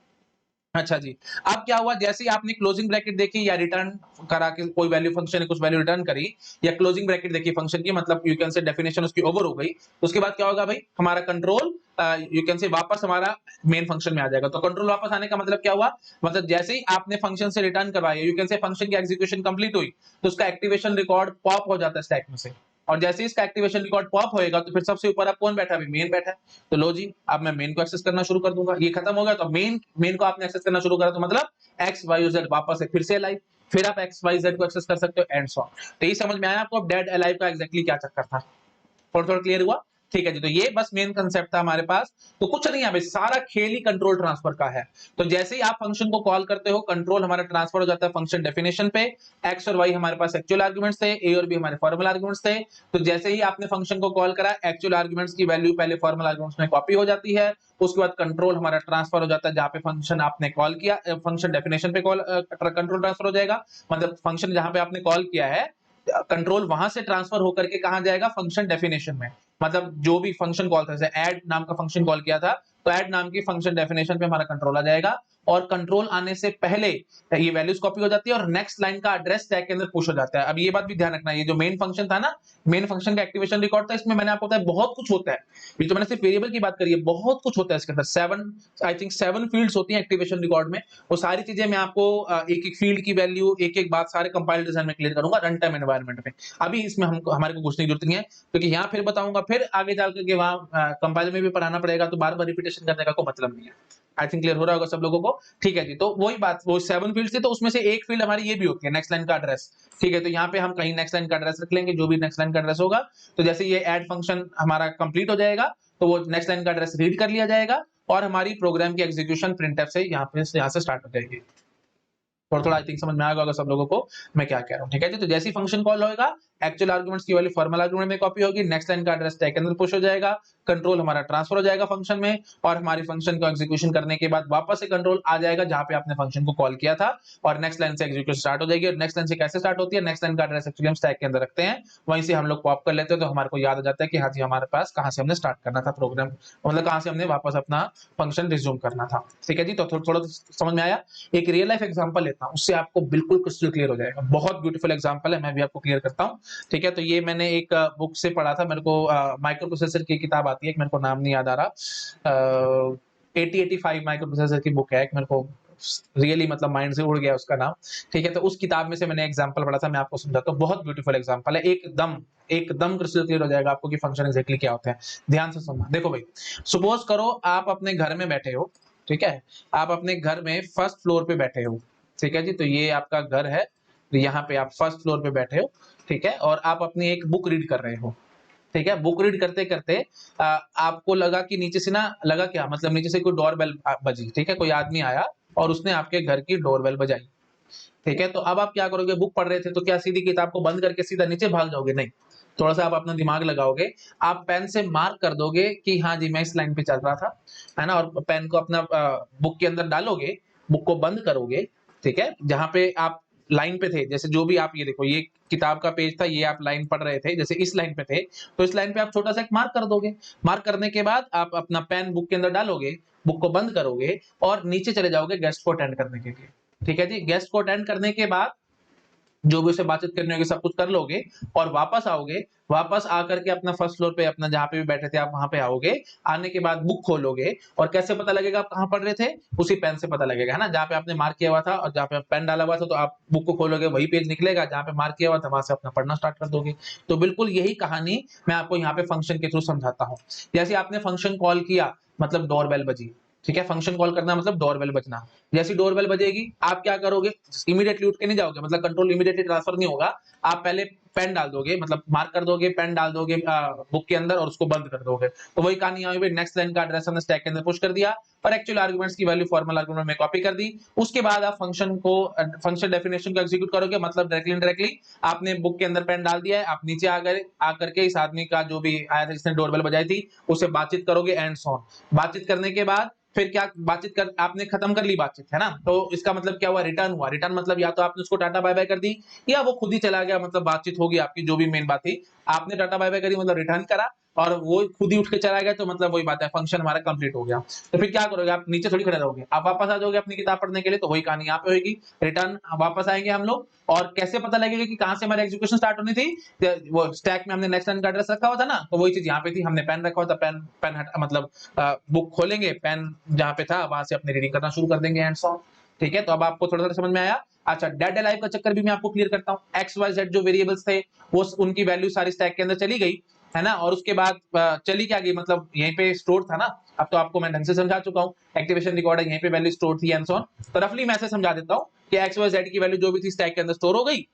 अच्छा जी। अब क्या हुआ, जैसे ही आपने क्लोजिंग ब्रैकेट देखी या रिटर्न करा के कोई वैल्यू फंक्शन ने कुछ वैल्यू रिटर्न करी या क्लोजिंग ब्रैकेट देखी फंक्शन की, मतलब यू कैन से डेफिनेशन उसकी ओवर हो गई, तो उसके बाद क्या होगा भाई, हमारा कंट्रोल यू कैन से वापस हमारा मेन फंक्शन में आ जाएगा। तो कंट्रोल वापस आने का मतलब क्या हुआ, मतलब जैसे ही आपने फंक्शन से रिटर्न करवाया, यू कैन से फंक्शन की एग्जीक्यूशन कंप्लीट हुई, तो उसका एक्टिवेशन रिकॉर्ड पॉप हो जाता है स्टैक में से, और जैसे ही इसका एक्टिवेशन रिकॉर्ड पॉप होएगा तो फिर सबसे ऊपर अब कौन बैठा है, मेन बैठा है। तो लो जी, अब मैं मेन को एक्सेस करना शुरू कर दूंगा, ये खत्म हो गया तो मेन मेन को आपने एक्सेस करना शुरू करा, तो मतलब एक्स वाई जेड वापस से फिर से अलाइव, फिर आप एक्स वाई जेड को एक्सेस कर सकते हो एंड सो ऑन। तो ये समझ में आया आपको अब डेड अलाइव का एग्जैक्टली क्या चक्कर था, थोड़ा थोड़ा क्लियर हुआ। ठीक है जी, तो ये बस मेन कंसेप्ट था हमारे पास। तो कुछ नहीं है भाई, सारा खेल ही कंट्रोल ट्रांसफर का है। तो जैसे ही आप फंक्शन को कॉल करते हो, कंट्रोल हमारा ट्रांसफर हो जाता है फंक्शन डेफिनेशन पे। एक्स और वाई हमारे पास एक्चुअल आर्गुमेंट्स थे, ए और बी हमारे फॉर्मल आर्गुमेंट्स थे। तो जैसे ही आपने फंक्शन को कॉल करा, एक्चुअल आर्गुमेंट्स की वैल्यू पहले फॉर्मल आर्गुमेंट्स में कॉपी हो जाती है, उसके बाद कंट्रोल हमारा ट्रांसफर हो जाता है जहां पे फंक्शन आपने कॉल किया, फंक्शन डेफिनेशन पे कॉल कंट्रोल ट्रांसफर हो जाएगा। मतलब फंक्शन जहां पे आपने कॉल किया है, कंट्रोल वहां से ट्रांसफर होकर के कहां जाएगा, फंक्शन डेफिनेशन में। मतलब जो भी फंक्शन कॉल था, जैसे ऐड नाम का फंक्शन कॉल किया था, तो ऐड नाम की फंक्शन डेफिनेशन पे हमारा कंट्रोल आ जाएगा, और कंट्रोल आने से पहले ये वैल्यूज कॉपी हो जाती है और नेक्स्ट लाइन का एड्रेस स्टैक के अंदर पुश हो जाता है। अब ये बात भी ध्यान रखना, ये जो मेन फंक्शन था ना, मेन फंक्शन का एक्टिवेशन रिकॉर्ड था, इसमें मैंने आपको बताया बहुत कुछ होता है। ये तो मैंने सिर्फ वेरिएबल की बात करी है, बहुत कुछ होता है इसके अंदर। 7 आई थिंक 7 फील्ड्स होती हैं एक्टिवेशन रिकॉर्ड में। वो सारी चीजें मैं आपको एक एक फील्ड की वैल्यू, एक एक बात सारे कंपाइल डिजाइन में क्लियर करूंगा रन टाइम एनवायरनमेंट में। अभी इसमें हमको हमारे को घुसने की जरूरत नहीं है, क्योंकि यहाँ फिर बताऊंगा, फिर आगे जाकर के वहां कंपाइलर में भी पढ़ाना पड़ेगा, तो बार बार रिपीटेशन करने का कोई मतलब नहीं है। आई थिंक क्लियर हो रहा होगा सब लोगों को। ठीक है जी, तो वही बात, वो 7 फील्ड थी, तो उसमें से एक फील्ड हमारी ये भी होती है नेक्स्ट लाइन का एड्रेस। ठीक है, तो यहाँ पे हम कहीं नेक्स्ट लाइन का एड्रेस रख लेंगे, जो भी नेक्स्ट लाइन का एड्रेस होगा। तो जैसे ये ऐड फंक्शन हमारा कंप्लीट हो जाएगा, तो वो नेक्स्ट लाइन का एड्रेस रीड कर लिया जाएगा, और हमारी प्रोग्राम की एग्जीक्यूशन प्रिंटफ से यहाँ से स्टार्ट हो जाएगी। थोड़ा थोड़ा आई थिंक समझ में आ गया होगा सब लोगों को मैं क्या कह रहा हूँ। ठीक है जी, तो जैसे ही फंक्शन कॉल होगा, एक्चुअल आर्गुमेंट्स की वैल्यू फॉर्मल आर्गुमेंट में कॉपी होगी, नेक्स्ट लाइन का एड्रेस स्टैक के अंदर पुश हो जाएगा, कंट्रोल हमारा ट्रांसफर हो जाएगा फंक्शन में, और हमारी फंक्शन को एग्जीक्यूशन करने के बाद वापस से कंट्रोल आ जाएगा जहां पे आपने फंक्शन को कॉल किया था, और नेक्स्ट लाइन से एग्जीक्यूशन स्टार्ट हो जाएगी। और नेक्स्ट लाइन से कैसे स्टार्ट होती है, नेक्स्ट लाइन का एड्रेस एक्चुअली हम स्टैक के अंदर रखते हैं, वहीं से हम लोग पॉप कर लेते हैं, तो हमारे को याद आ जाता है कि हाँ जी हमारे पास कहाँ से हमने स्टार्ट करना था प्रोग्राम, मतलब कहाँ से हमने वापस अपना फंक्शन रिज्यूम करना था। ठीक है जी, तो थोड़ा समझ में आया। एक रियल लाइफ एग्जांपल लेता हूँ, उससे आपको बिल्कुल क्रिस्टल क्लियर हो जाएगा। बहुत ब्यूटीफुल एग्जांपल है, मैं भी आपको क्लियर करता हूँ। ठीक है, तो ये मैंने एक बुक से पढ़ा था, मेरे को माइक्रो प्रोसेसर की किताब आती है, मेरे को नाम नहीं याद आ रहा, 8085 माइक्रो प्रोसेसर की बुक है एक, मेरे को रियली मतलब माइंड से उड़ गया उसका नाम। ठीक है, तो उस किताब में से मैंने एग्जांपल पढ़ा था, मैं आपको समझाता हूँ। बहुत ब्यूटीफुल एग्जांपल है, एकदम एकदम क्रिस्टल क्लियर हो जाएगा आपको कि फंक्शन एग्जैक्टली क्या होता है। ध्यान से सुनना, देखो भाई, सपोज करो आप अपने घर में बैठे हो। ठीक है, आप अपने घर में फर्स्ट फ्लोर पे बैठे हो। ठीक है जी, तो ये आपका घर है, तो यहाँ पे आप फर्स्ट फ्लोर पे बैठे हो। ठीक है, और आप अपनी एक बुक रीड कर रहे हो। ठीक है, बुक रीड करते करते आपको लगा कि नीचे से ना, लगा क्या मतलब, नीचे से कोई डोरबेल बजी। ठीक है, कोई आदमी आया और उसने आपके घर की डोरबेल बजाई। ठीक है, तो अब आप क्या करोगे, बुक पढ़ रहे थे तो क्या सीधी किताब को बंद करके सीधा नीचे भाग जाओगे, नहीं। थोड़ा सा आप अपना दिमाग लगाओगे, आप पेन से मार्क कर दोगे कि हाँ जी मैं इस लाइन पे चल रहा था, है ना, और पेन को अपना बुक के अंदर डालोगे, बुक को बंद करोगे। ठीक है, जहां पे आप लाइन पे थे, जैसे जो भी आप, ये देखो ये किताब का पेज था, ये आप लाइन पढ़ रहे थे, जैसे इस लाइन पे थे, तो इस लाइन पे आप छोटा सा एक मार्क कर दोगे। मार्क करने के बाद आप अपना पेन बुक के अंदर डालोगे, बुक को बंद करोगे, और नीचे चले जाओगे गेस्ट को अटेंड करने के लिए। ठीक है जी, गेस्ट को अटेंड करने के बाद जो भी उसे बातचीत करनी होगी सब कुछ कर लोगे, और वापस आओगे। वापस आकर के अपना फर्स्ट फ्लोर पे, अपना जहां पे भी बैठे थे आप वहां पे आओगे। आने के बाद बुक खोलोगे, और कैसे पता लगेगा आप कहां पढ़ रहे थे, उसी पेन से पता लगेगा, है ना, जहां पे आपने मार्क किया हुआ था और जहां पे पेन डाला हुआ था, तो आप बुक को खोलोगे, वही पेज निकलेगा जहां पे मार्क किया हुआ था, वहां से अपना पढ़ना स्टार्ट कर दोगे। तो बिल्कुल यही कहानी मैं आपको यहाँ पे फंक्शन के थ्रू समझाता हूँ। जैसे आपने फंक्शन कॉल किया, मतलब डोरबेल बजी। ठीक है, फंक्शन कॉल करना मतलब डोरबेल बजना। जैसी डोरबेल बजेगी आप क्या करोगे, इमीडिएटली उठ के नहीं जाओगे, मतलब कंट्रोल इमीडिएटली ट्रांसफर नहीं होगा। आप पहले पेन डाल दोगे, मतलब मार्क कर दोगे, पेन डाल दोगे बुक के अंदर, और उसको बंद कर दोगे। तो वही कहानी आई हुई, नेक्स्ट लाइन का एड्रेस हमने स्टैक के अंदर पुश कर दिया, और एक्चुअल आर्गुमेंट्स की वैल्यू फॉर्मल आर्गुमेंट में कॉपी कर दी। उसके बाद आप फंक्शन डेफिनेशन को एग्जीक्यूट करोगे, मतलब डायरेक्टली आपने बुक के अंदर पेन डाल दिया है, आप नीचे आ गए, आकर के इस आदमी का जो भी आया था जिसने डोरबेल बजाई थी, उससे बातचीत करोगे एंड सो ऑन। बातचीत करने के बाद फिर क्या, बातचीत कर आपने खत्म कर ली बातचीत, है ना, तो इसका मतलब क्या हुआ, रिटर्न हुआ। रिटर्न मतलब या तो आपने उसको टाटा बाय बाय कर दी, या वो खुद ही चला गया, मतलब बातचीत होगी आपकी जो भी मेन बात थी, आपने टाटा बाय बाय करी मतलब रिटर्न करा। और वो खुद ही उठ के चला गया, तो मतलब वही बात है, फंक्शन हमारा कंप्लीट हो गया। तो फिर क्या करोगे आप, नीचे थोड़ी खड़े रहोगे, आप वापस आ जाओगे अपनी किताब पढ़ने के लिए। तो वही कहानी यहाँ पे होगी, रिटर्न वापस आएंगे हम लोग। और कैसे पता लगेगा कि कहां से हमारी एग्जीक्यूशन स्टार्ट होनी थी, वो स्टैक में हमने नेक्स्ट लाइन का एड्रेस रखा हुआ था ना, तो वही चीज यहाँ पे थी, हमने पेन रखा हुआ था, पेन पेन मतलब बुक खोलेंगे, पेन जहाँ पे था वहां से अपनी रीडिंग करना शुरू कर देंगे, एंड सो। ठीक है, तो अब आपको थोड़ा थोड़ा समझ में आया। अच्छा, डेड अलाइव का चक्कर भी मैं आपको क्लियर करता हूँ। एक्स वाई जेड जो वेरिएबल्स थे, वो उनकी वैल्यू सारी स्टैक के अंदर चली गई, है ना। और उसके बाद चली क्या गई, मतलब यहीं पे स्टोर था ना। अब तो आपको मैं ढंग से समझा चुका हूँ, एक्टिवेशन रिकॉर्ड है, यहीं पे वैल्यू स्टोर थी, एंड सो ऑन। तो रफली मैं ऐसे समझा देता हूँ कि एक्स वाई जेड की वैल्यू जो भी थी स्टैक के अंदर स्टोर हो गई,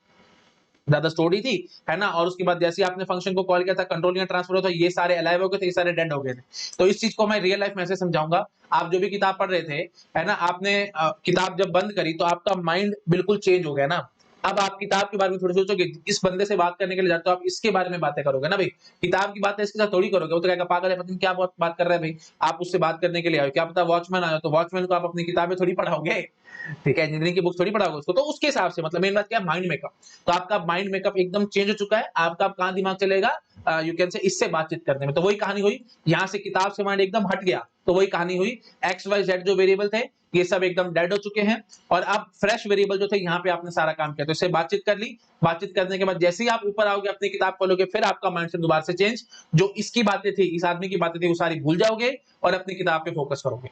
ज्यादा स्टोरी थी, है ना। और उसके बाद जैसे आपने फंक्शन को कॉल किया था, कंट्रोल यहाँ ट्रांसफर होता, ये सारे अलाइव हो गए थे, ये सारे डेड हो गए थे। तो इस चीज को मैं रियल लाइफ में ऐसे समझाऊंगा। आप जो भी किताब पढ़ रहे थे, है ना, आपने किताब जब बंद करी तो आपका माइंड बिल्कुल चेंज हो गया ना। अब आप किताब के बारे में थोड़ी सोचोगे, इस बंदे से बात करने के लिए जाते हो, आप इसके बारे में बातें करोगे ना भाई। किताब की बातें इसके साथ थोड़ी करोगे, वो तो क्या पागल है, पता नहीं क्या बात कर रहा है भाई। आप उससे बात करने के लिए आए, क्या पता वॉचमैन आए, तो वॉचमैन को आप अपनी किताबें थोड़ी पढ़ाओगे। ठीक है, इंजीनियरिंग की बुक थोड़ी पढ़ाओगे उसको। तो उसके हिसाब से मतलब मेन बात क्या है, माइंड मेकअप। तो आपका माइंड मेकअप एकदम चेंज हो चुका है। आपका अब कहां दिमाग चलेगा, यू कैन से इससे बातचीत करने में। तो वही कहानी हुई, यहाँ से किताब से माइंड एकदम हट गया। तो वही कहानी हुई, एक्स वाई जेड जो वेरिएबल थे, ये सब एकदम डेड हो चुके हैं। और अब फ्रेश वेरिएबल जो थे, यहाँ पे आपने सारा काम किया, तो इससे बातचीत कर ली। बातचीत करने के बाद जैसे ही आप ऊपर आओगे, अपनी किताब खोलोगे, फिर आपका माइंडसेट दोबारा से चेंज, जो इसकी बातें थी, इस आदमी की बातें थी, वो सारी भूल जाओगे और अपनी किताब पे फोकस करोगे।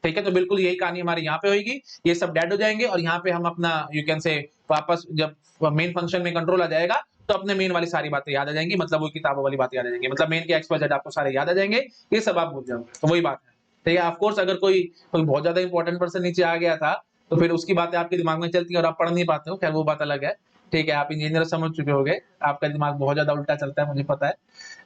ठीक है, तो बिल्कुल यही कहानी हमारी यहाँ पे होगी। ये सब डेड हो जाएंगे और यहाँ पे हम अपना, यू कैन से, वापस जब मेन फंक्शन में कंट्रोल आ जाएगा, तो अपने मेन वाली सारी बातें याद आ जाएंगी, मतलब वो किताबों वाली बातें याद आ जाएंगी, मतलब मेन के एक्स वाई जेड आपको सारे याद आ जाएंगे, ये सब आप भूल जाओगे। तो वही बात है। ठीक है, ऑफ कोर्स अगर कोई कोई बहुत ज्यादा इंपॉर्टेंट पर्सन नीचे आ गया था, तो फिर उसकी बातें आपके दिमाग में चलती है और आप पढ़ नहीं पाते हो, खैर वो बात अलग है। ठीक है, आप इंजीनियर समझ चुके होगे, आपका दिमाग बहुत ज्यादा उल्टा चलता है, मुझे पता है।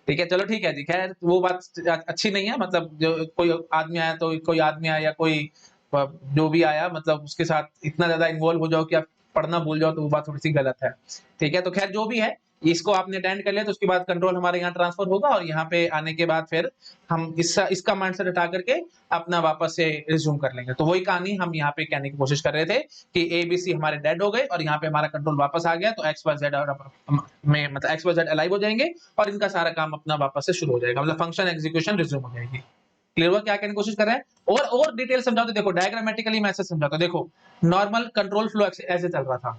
ठीक है, चलो ठीक है जी, खैर वो बात अच्छी नहीं है। मतलब जो कोई आदमी आया, तो कोई आदमी आया या कोई जो भी आया, मतलब उसके साथ इतना ज्यादा इन्वॉल्व हो जाओ कि आप पढ़ना भूल जाओ, तो वो बात थोड़ी सी गलत है। ठीक है, तो खैर जो भी है, इसको आपने अटेंड कर लिया, तो उसके बाद कंट्रोल हमारे यहाँ ट्रांसफर होगा, और यहाँ पे आने के बाद फिर हम इसका माइंडसेट हटा करके अपना वापस से रिज्यूम कर लेंगे। तो वही कहानी हम यहाँ पे कहने की कोशिश कर रहे थे कि ए बी सी हमारे डेड हो गए और यहाँ पे हमारा कंट्रोल वापस आ गया, तो एक्स वाई जेड और में मतलब एक्स वाई जेड अलाइव हो जाएंगे और इनका सारा काम अपना वापस से शुरू हो जाएगा, मतलब फंक्शन एग्जीक्यूशन रिज्यूम हो जाएगी। क्लियर हुआ क्या कहने की कोशिश कर रहे हैं? और डिटेल समझाओ तो देखो, डायग्रामेटिकली मैं ऐसे समझाता हूं। देखो, नॉर्मल कंट्रोल फ्लो ऐसे चल रहा था।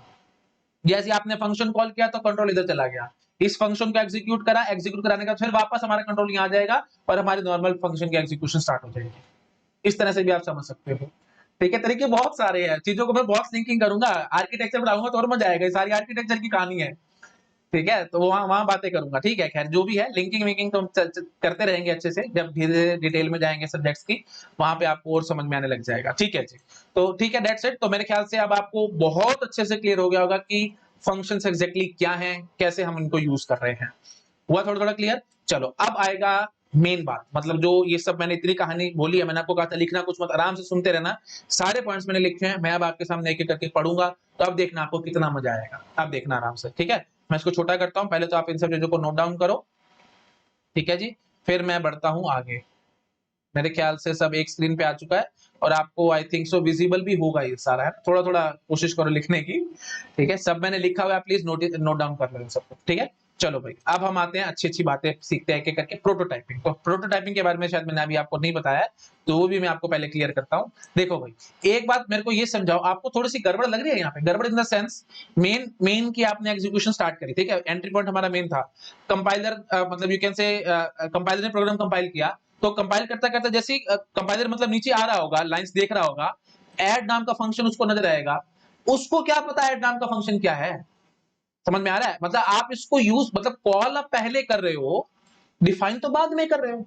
जैसे आपने फंक्शन कॉल किया, तो कंट्रोल इधर चला गया, इस फंक्शन को एग्जीक्यूट करा, एग्जीक्यूट कराने के बाद फिर वापस हमारा कंट्रोल यहाँ आ जाएगा और हमारी नॉर्मल फंक्शन की एग्जीक्यूशन स्टार्ट हो जाएगी। इस तरह से भी आप समझ सकते हो। ठीक है, तरीके बहुत सारे हैं, चीजों को मैं बॉक्स थिंकिंग करूंगा, आर्किटेक्चर बनाऊंगा तो और मजा आएगा। ये सारी आर्किटेक्चर की कहानी है। ठीक है, तो वहां वहां बातें करूंगा। ठीक है, खैर जो भी है, लिंकिंग विंकिंग तो हम करते रहेंगे अच्छे से, जब धीरे डिटेल में जाएंगे सब्जेक्ट्स की, वहां पे आपको और समझ में आने लग जाएगा। ठीक है जी, तो ठीक है, दैट्स इट। तो मेरे ख्याल से अब आपको बहुत अच्छे से क्लियर हो गया होगा कि फंक्शंस एग्जैक्टली क्या हैं, कैसे हम इनको यूज कर रहे हैं। हुआ थोड़ा थोड़ा क्लियर? चलो अब आएगा मेन बात, मतलब जो ये सब मैंने इतनी कहानी बोली है, मैंने आपको कहा था लिखना कुछ मत, आराम से सुनते रहना। सारे पॉइंट्स मैंने लिखे हैं, मैं अब आपके सामने एक एक करके पढ़ूंगा, तो अब देखना आपको कितना मजा आएगा। अब देखना आराम से, ठीक है। मैं इसको छोटा करता हूं, पहले तो आप इन सब चीजों को नोट डाउन करो। ठीक है जी, फिर मैं बढ़ता हूं आगे। मेरे ख्याल से सब एक स्क्रीन पे आ चुका है और आपको आई थिंक सो विजिबल भी होगा ये सारा, है। थोड़ा थोड़ा कोशिश करो लिखने की। ठीक है, सब मैंने लिखा हुआ है, प्लीज नोट डाउन कर लो सब कुछ। ठीक है, चलो भाई, अब हम आते हैं अच्छी अच्छी बातें सीखते हैं एक एक करके। प्रोटोटाइपिंग, तो प्रोटोटाइपिंग के बारे में शायद मैंने अभी आपको नहीं बताया है, तो वो भी मैं आपको पहले क्लियर करता हूँ। देखो भाई, एक बात मेरे को ये समझाओ, आपको थोड़ी सी गड़बड़ लग रही है यहाँ पे? गड़बड़ इन द सेंस, मेन की आपने एग्जीक्यूशन स्टार्ट करी, ठीक है, एंट्री पॉइंट हमारा मेन था। कंपाइलर मतलब यू कैन से कंपाइलर ने प्रोग्राम कंपाइल किया, तो कंपाइल करता करता जैसे ही कंपाइलर मतलब नीचे आ रहा होगा, लाइंस देख रहा होगा, ऐड नाम का फंक्शन उसको नजर आएगा। उसको क्या पता ऐड नाम का फंक्शन क्या है? समझ में आ रहा है? मतलब आप इसको यूज, मतलब कॉल आप पहले कर रहे हो, डिफाइन तो बाद में कर रहे हो।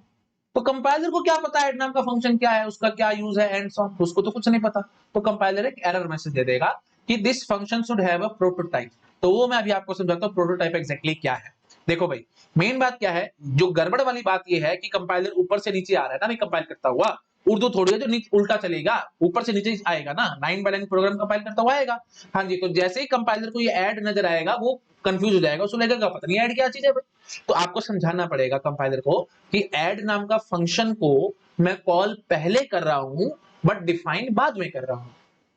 तो कंपाइलर को क्या पता ऐड नाम का फंक्शन क्या है, उसका क्या यूज है, एंड सो ऑन, उसको तो कुछ नहीं पता। तो कंपाइलर एक एरर मैसेज दे देगा कि this function should have a prototype. तो वो मैं अभी आपको समझाता हूं प्रोटोटाइप एग्जैक्टली क्या है। देखो भाई, मेन बात क्या है, जो गड़बड़ वाली बात ये है कि कंपाइलर ऊपर से नीचे आ रहा है ना, नहीं कंपाइल करता हुआ। उर्दू थोड़ी है जो नीचे उल्टा चलेगा, ऊपर से नीचे आएगा ना, line by line program compile करता हुआ आएगा। हाँ जी, तो जैसे ही कंपाइलर को ये ऐड नजर आएगा, वो कंफ्यूज हो जाएगा, उसको लगेगा पता नहीं ऐड क्या चीज है भाई। तो आपको समझाना पड़ेगा कंपाइलर को कि ऐड नाम का फंक्शन को मैं कॉल पहले कर रहा हूं, बट डिफाइन बाद में कर रहा हूं।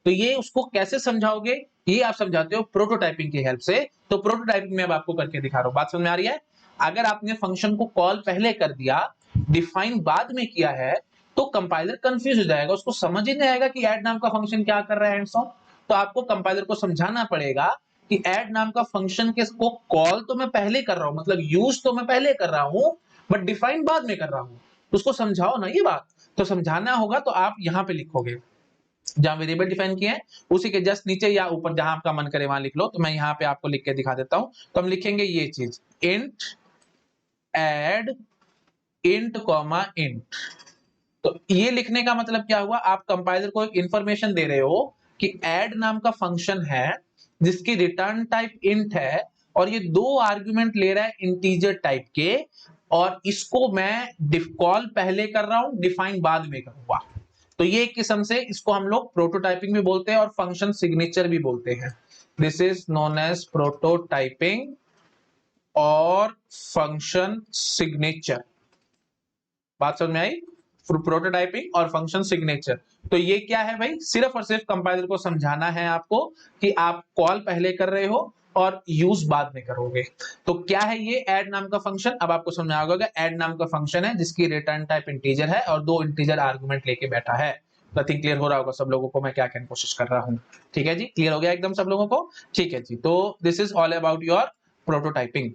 तो ये उसको कैसे समझाओगे? ये आप समझाते हो प्रोटोटाइपिंग की हेल्प से। तो प्रोटोटाइपिंग में अब आपको करके दिखा रहा हूं, बात समझ में आ रही है? अगर आपने फंक्शन को कॉल पहले कर दिया, डिफाइन बाद में किया है, तो कंपाइलर कंफ्यूज हो जाएगा, उसको समझ ही नहीं आएगा कि ऐड नाम का फंक्शन क्या कर रहा है एंड सो ऑन। तो आपको कंपाइलर को समझाना पड़ेगा कि ऐड नाम का फंक्शन के को कॉल तो मैं पहले कर रहा हूं, मतलब यूज तो मैं पहले कर रहा हूं, बट डिफाइन बाद में कर रहा हूं। उसको समझाओ ना ये बात। तो समझाना होगा तो आप यहां पे लिखोगे, जहां वेरिएबल डिफाइन किए हैं उसी के जस्ट नीचे या ऊपर जहां आपका मन करे वहां लिख लो। तो मैं यहां पे आपको लिख के दिखा देता हूं। तो हम लिखेंगे ये चीज, int add int comma int. तो ये लिखने का मतलब क्या हुआ, आप कंपाइलर को एक इंफॉर्मेशन दे रहे हो कि ऐड नाम का फंक्शन है जिसकी रिटर्न टाइप इंट है, और ये दो आर्गुमेंट ले रहा है इंटीजर टाइप के, और इसको मैं कॉल पहले कर रहा हूं, डिफाइन बाद में करूंगा। तो ये एक किस्म से इसको हम लोग प्रोटोटाइपिंग भी बोलते हैं और फंक्शन सिग्नेचर भी बोलते हैं। This is known as prototyping और फंक्शन सिग्नेचर। बात समझ में आई? प्रोटोटाइपिंग और फंक्शन सिग्नेचर। तो ये क्या है भाई, सिर्फ और सिर्फ कंपाइलर को समझाना है आपको कि आप कॉल पहले कर रहे हो और यूज बाद में करोगे। तो क्या है ये ऐड नाम का फंक्शन, अब आपको समझ में आ गया। ऐड नाम का फंक्शन है जिसकी रिटर्न टाइप इंटीजर है और दो इंटीजर आर्गुमेंट लेके बैठा है। नथिंग क्लियर हो रहा होगा सब लोगों को मैं क्या कहने की कोशिश कर रहा हूं? ठीक है जी, क्लियर हो गया एकदम सब लोगों को? ठीक है जी, तो this is all about your prototyping.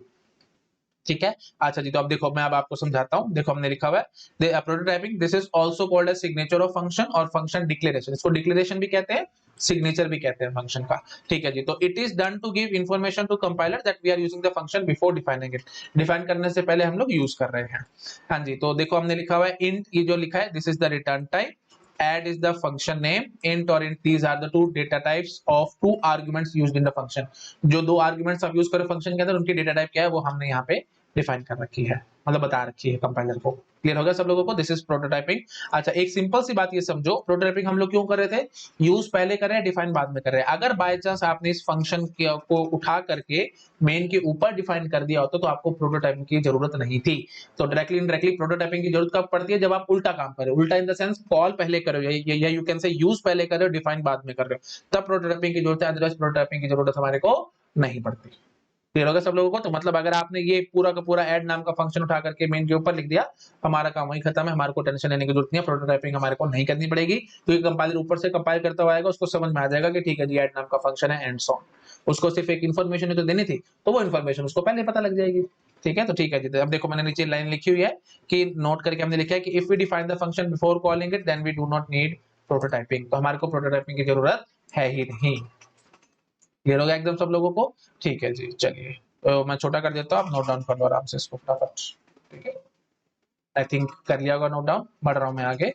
ठीक है, अच्छा जी, तो अब देखो मैं अब आपको समझाता हूं। देखो हमने लिखा हुआ है prototyping, this is also called as signature of function और फंक्शन डिक्लेरेशन। इसको डिक्लेरेशन भी कहते हैं, सिग्नेचर भी कहते हैं फंक्शन का। ठीक है जी, तो it is done to give information to compiler that we are using the function before defining it. Define करने से पहले हम लोग यूज कर रहे हैं। हाँ जी, तो देखो हमने लिखा हुआ है इंट, ये जो लिखा है this is the return type, add is the function name, int और int these are the two data types of two arguments used in the function। जो दो arguments आप यूज करो फंक्शन के अंदर, उनकी डेटा टाइप क्या है वो हमने यहाँ पे डिफाइन कर रखी है, मतलब बता रखी है कंपाइलर को। क्लियर हो गया सब लोगों को? This is prototyping. अच्छा, एक सिंपल सी बात ये समझो, प्रोटोटाइपिंग हम लोग क्यों कर रहे थे, यूज पहले कर रहे हैं, डिफाइन बाद में कर रहे हैं। अगर बाय चांस आपने इस फंक्शन को उठा करके मेन के ऊपर डिफाइन कर दिया होता तो आपको प्रोटोटाइपिंग की जरूरत नहीं थी। तो डायरेक्टली इनडायरेक्टली प्रोटोटाइपिंग की जरूरत कब पड़ती है, जब आप उल्टा काम कर रहे हो। उल्टा इन द सेंस कॉल पहले कर रहे हो, या यू कैन से यूज पहले कर रहे हो, डिफाइन बाद में कर रहे हो, तब प्रोटोटाइपिंग की जरूरत है। अदरवाइज प्रोटोटाइपिंग की जरूरत हमारे को नहीं पड़ती। क्लियर होगा सब लोगों को? तो मतलब अगर आपने ये पूरा का पूरा ऐड नाम का फंक्शन उठा करके मेन के ऊपर लिख दिया, हमारा काम वही खत्म है, हमारे को टेंशन लेने की जरूरत नहीं है, प्रोटोटाइपिंग हमारे को नहीं करनी पड़ेगी, क्योंकि कंपाइलर ऊपर से कंपाइल करता हुआ आएगा, उसको समझ में आ जाएगा कि ठीक है जी ऐड नाम का फंक्शन है एंड सो ऑन। उसको सिर्फ एक इन्फॉर्मेशन तो देनी थी, तो वो इन्फॉर्मेशन उसको पहले पता लग जाएगी। ठीक है, तो ठीक है जी, अब देखो मैंने नीचे लाइन लिखी हुई है कि नोट करके हमने लिखा है कि if we define the function before calling it then we do not need prototyping. तो हमारे को प्रोटोटाइपिंग की जरूरत है ही नहीं। क्लियर हो गया एकदम सब लोगों को? ठीक है जी, चलिए तो मैं छोटा कर देता हूँ, आप नोट डाउन कर लो आराम से इसको फटाफट। ठीक है, आई थिंक कर लिया होगा नोट डाउन, बढ़ रहा हूँ मैं आगे।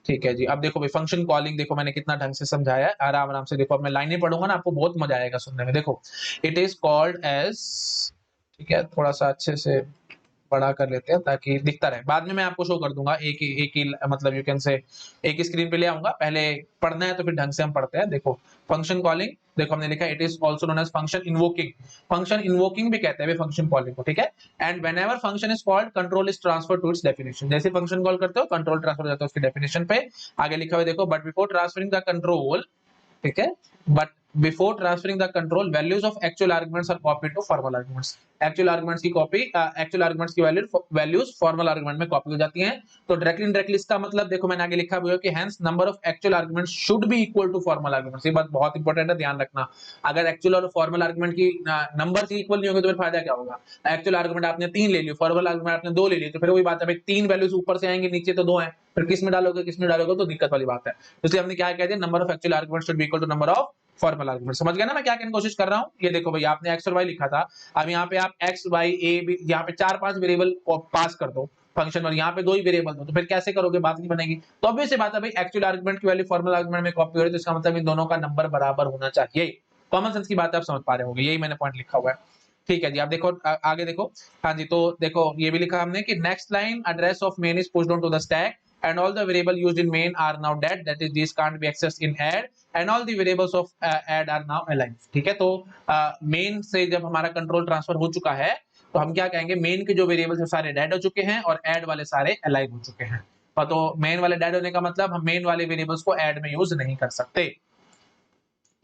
ठीक है जी, अब देखो भाई फंक्शन कॉलिंग देखो मैंने कितना ढंग से समझाया है, आराम आराम से देखो। अब मैं लाइनें पढ़ूंगा ना, आपको बहुत मजा आएगा सुनने में। देखो, इट इज कॉल्ड एज, ठीक है, थोड़ा सा अच्छे से बड़ा कर लेते हैं ताकि दिखता रहे। बाद में मैं आपको शो कर दूंगा एक ही मतलब यू कैन से एक ही स्क्रीन पे ले आऊंगा। पहले पढ़ना है तो फिर ढंग से हम पढ़ते हैं। देखो फंक्शन कॉलिंग, देखो हमने लिखा it is also known as function invoking. Function invoking भी कहते हैं फंक्शन कॉलिंग को। ठीक है, and whenever function is called control is transfer to its definition. जैसे फंक्शन कॉल करते हो कंट्रोल ट्रांसफर हो जाता है उसकी डेफिनेशन पे। आगे लिखा हुआ देखो, but before transferring the control, ठीक है, but before transferring the control values of actual arguments are copy to formal arguments. Actual arguments की कॉपी, एक्चुअल आर्गुमेंट्स की वैल्यूज फॉर्मल आर्गुमेंट में कॉपी हो जाती हैं। तो डायरेक्टली इनडायरेक्टली इसका मतलब देखो मैंने आगे लिखा हुआ है कि hence number of actual arguments should be equal to formal arguments. ये बात बहुत इंपॉर्टेंट है, ध्यान रखना। अगर एक्चुअल और फॉर्मल आर्गुमेंट की नंबर इक्वल नहीं होंगे तो फिर फायदा क्या होगा। एक्चुअल आर्गुमेंट आपने 3 ले लिया, फॉर्मल आर्गुमेंट आपने 2 ले लिए, तो फिर वही बात है भाई, 3 वैल्यूज ऊपर से आएंगे, नीचे तो 2 है, फिर किस में डालोगे किस में डालोगे, तो दिक्कत वाली बात है। इसलिए हमने क्या कह दिया, number of actual argument should be equal to number of formal argument. समझ गया ना मैं क्या कहने की कोशिश कर रहा हूं? ये देखो भाई, आपने एक्स और वाई लिखा था, अब यहाँ पे आप एक्स वाई ए बी, यहाँ पे 4-5 वेरिएबल पास कर दो फंक्शन, और यहाँ पे 2 ही वेरिएबल दो, तो फिर कैसे करोगे, बात नहीं बनेगी। तो ऑब्वियस सी बात है भाई, एक्चुअल आर्गुमेंट की वैल्यू फॉर्मल आर्गुमेंट में कॉपी हो रही है, तो इसका मतलब इन दोनों का नंबर बराबर होना चाहिए। कॉमन सेंस की बात आप समझ पा रहे होंगे, यही मैंने पॉइंट लिखा हुआ है। ठीक है जी, आप देखो आगे देखो। हाँ जी, तो देखो ये भी लिखा हमने कि next line address of main is pushed on to the stack and all the variable used in main are now dead, that is these can't be accessed in add, and all the variables of add are now alive। ठीक है, तो मेन से जब हमारा कंट्रोल ट्रांसफर हो चुका है तो हम क्या कहेंगे, मेन के जो वेरिएबल्स है सारे डेड हो चुके हैं और ऐड वाले सारे अलाइव हो चुके हैं। तो मेन वाले डेड होने का मतलब हम मेन वाले वेरिएबल्स को ऐड में यूज नहीं कर सकते।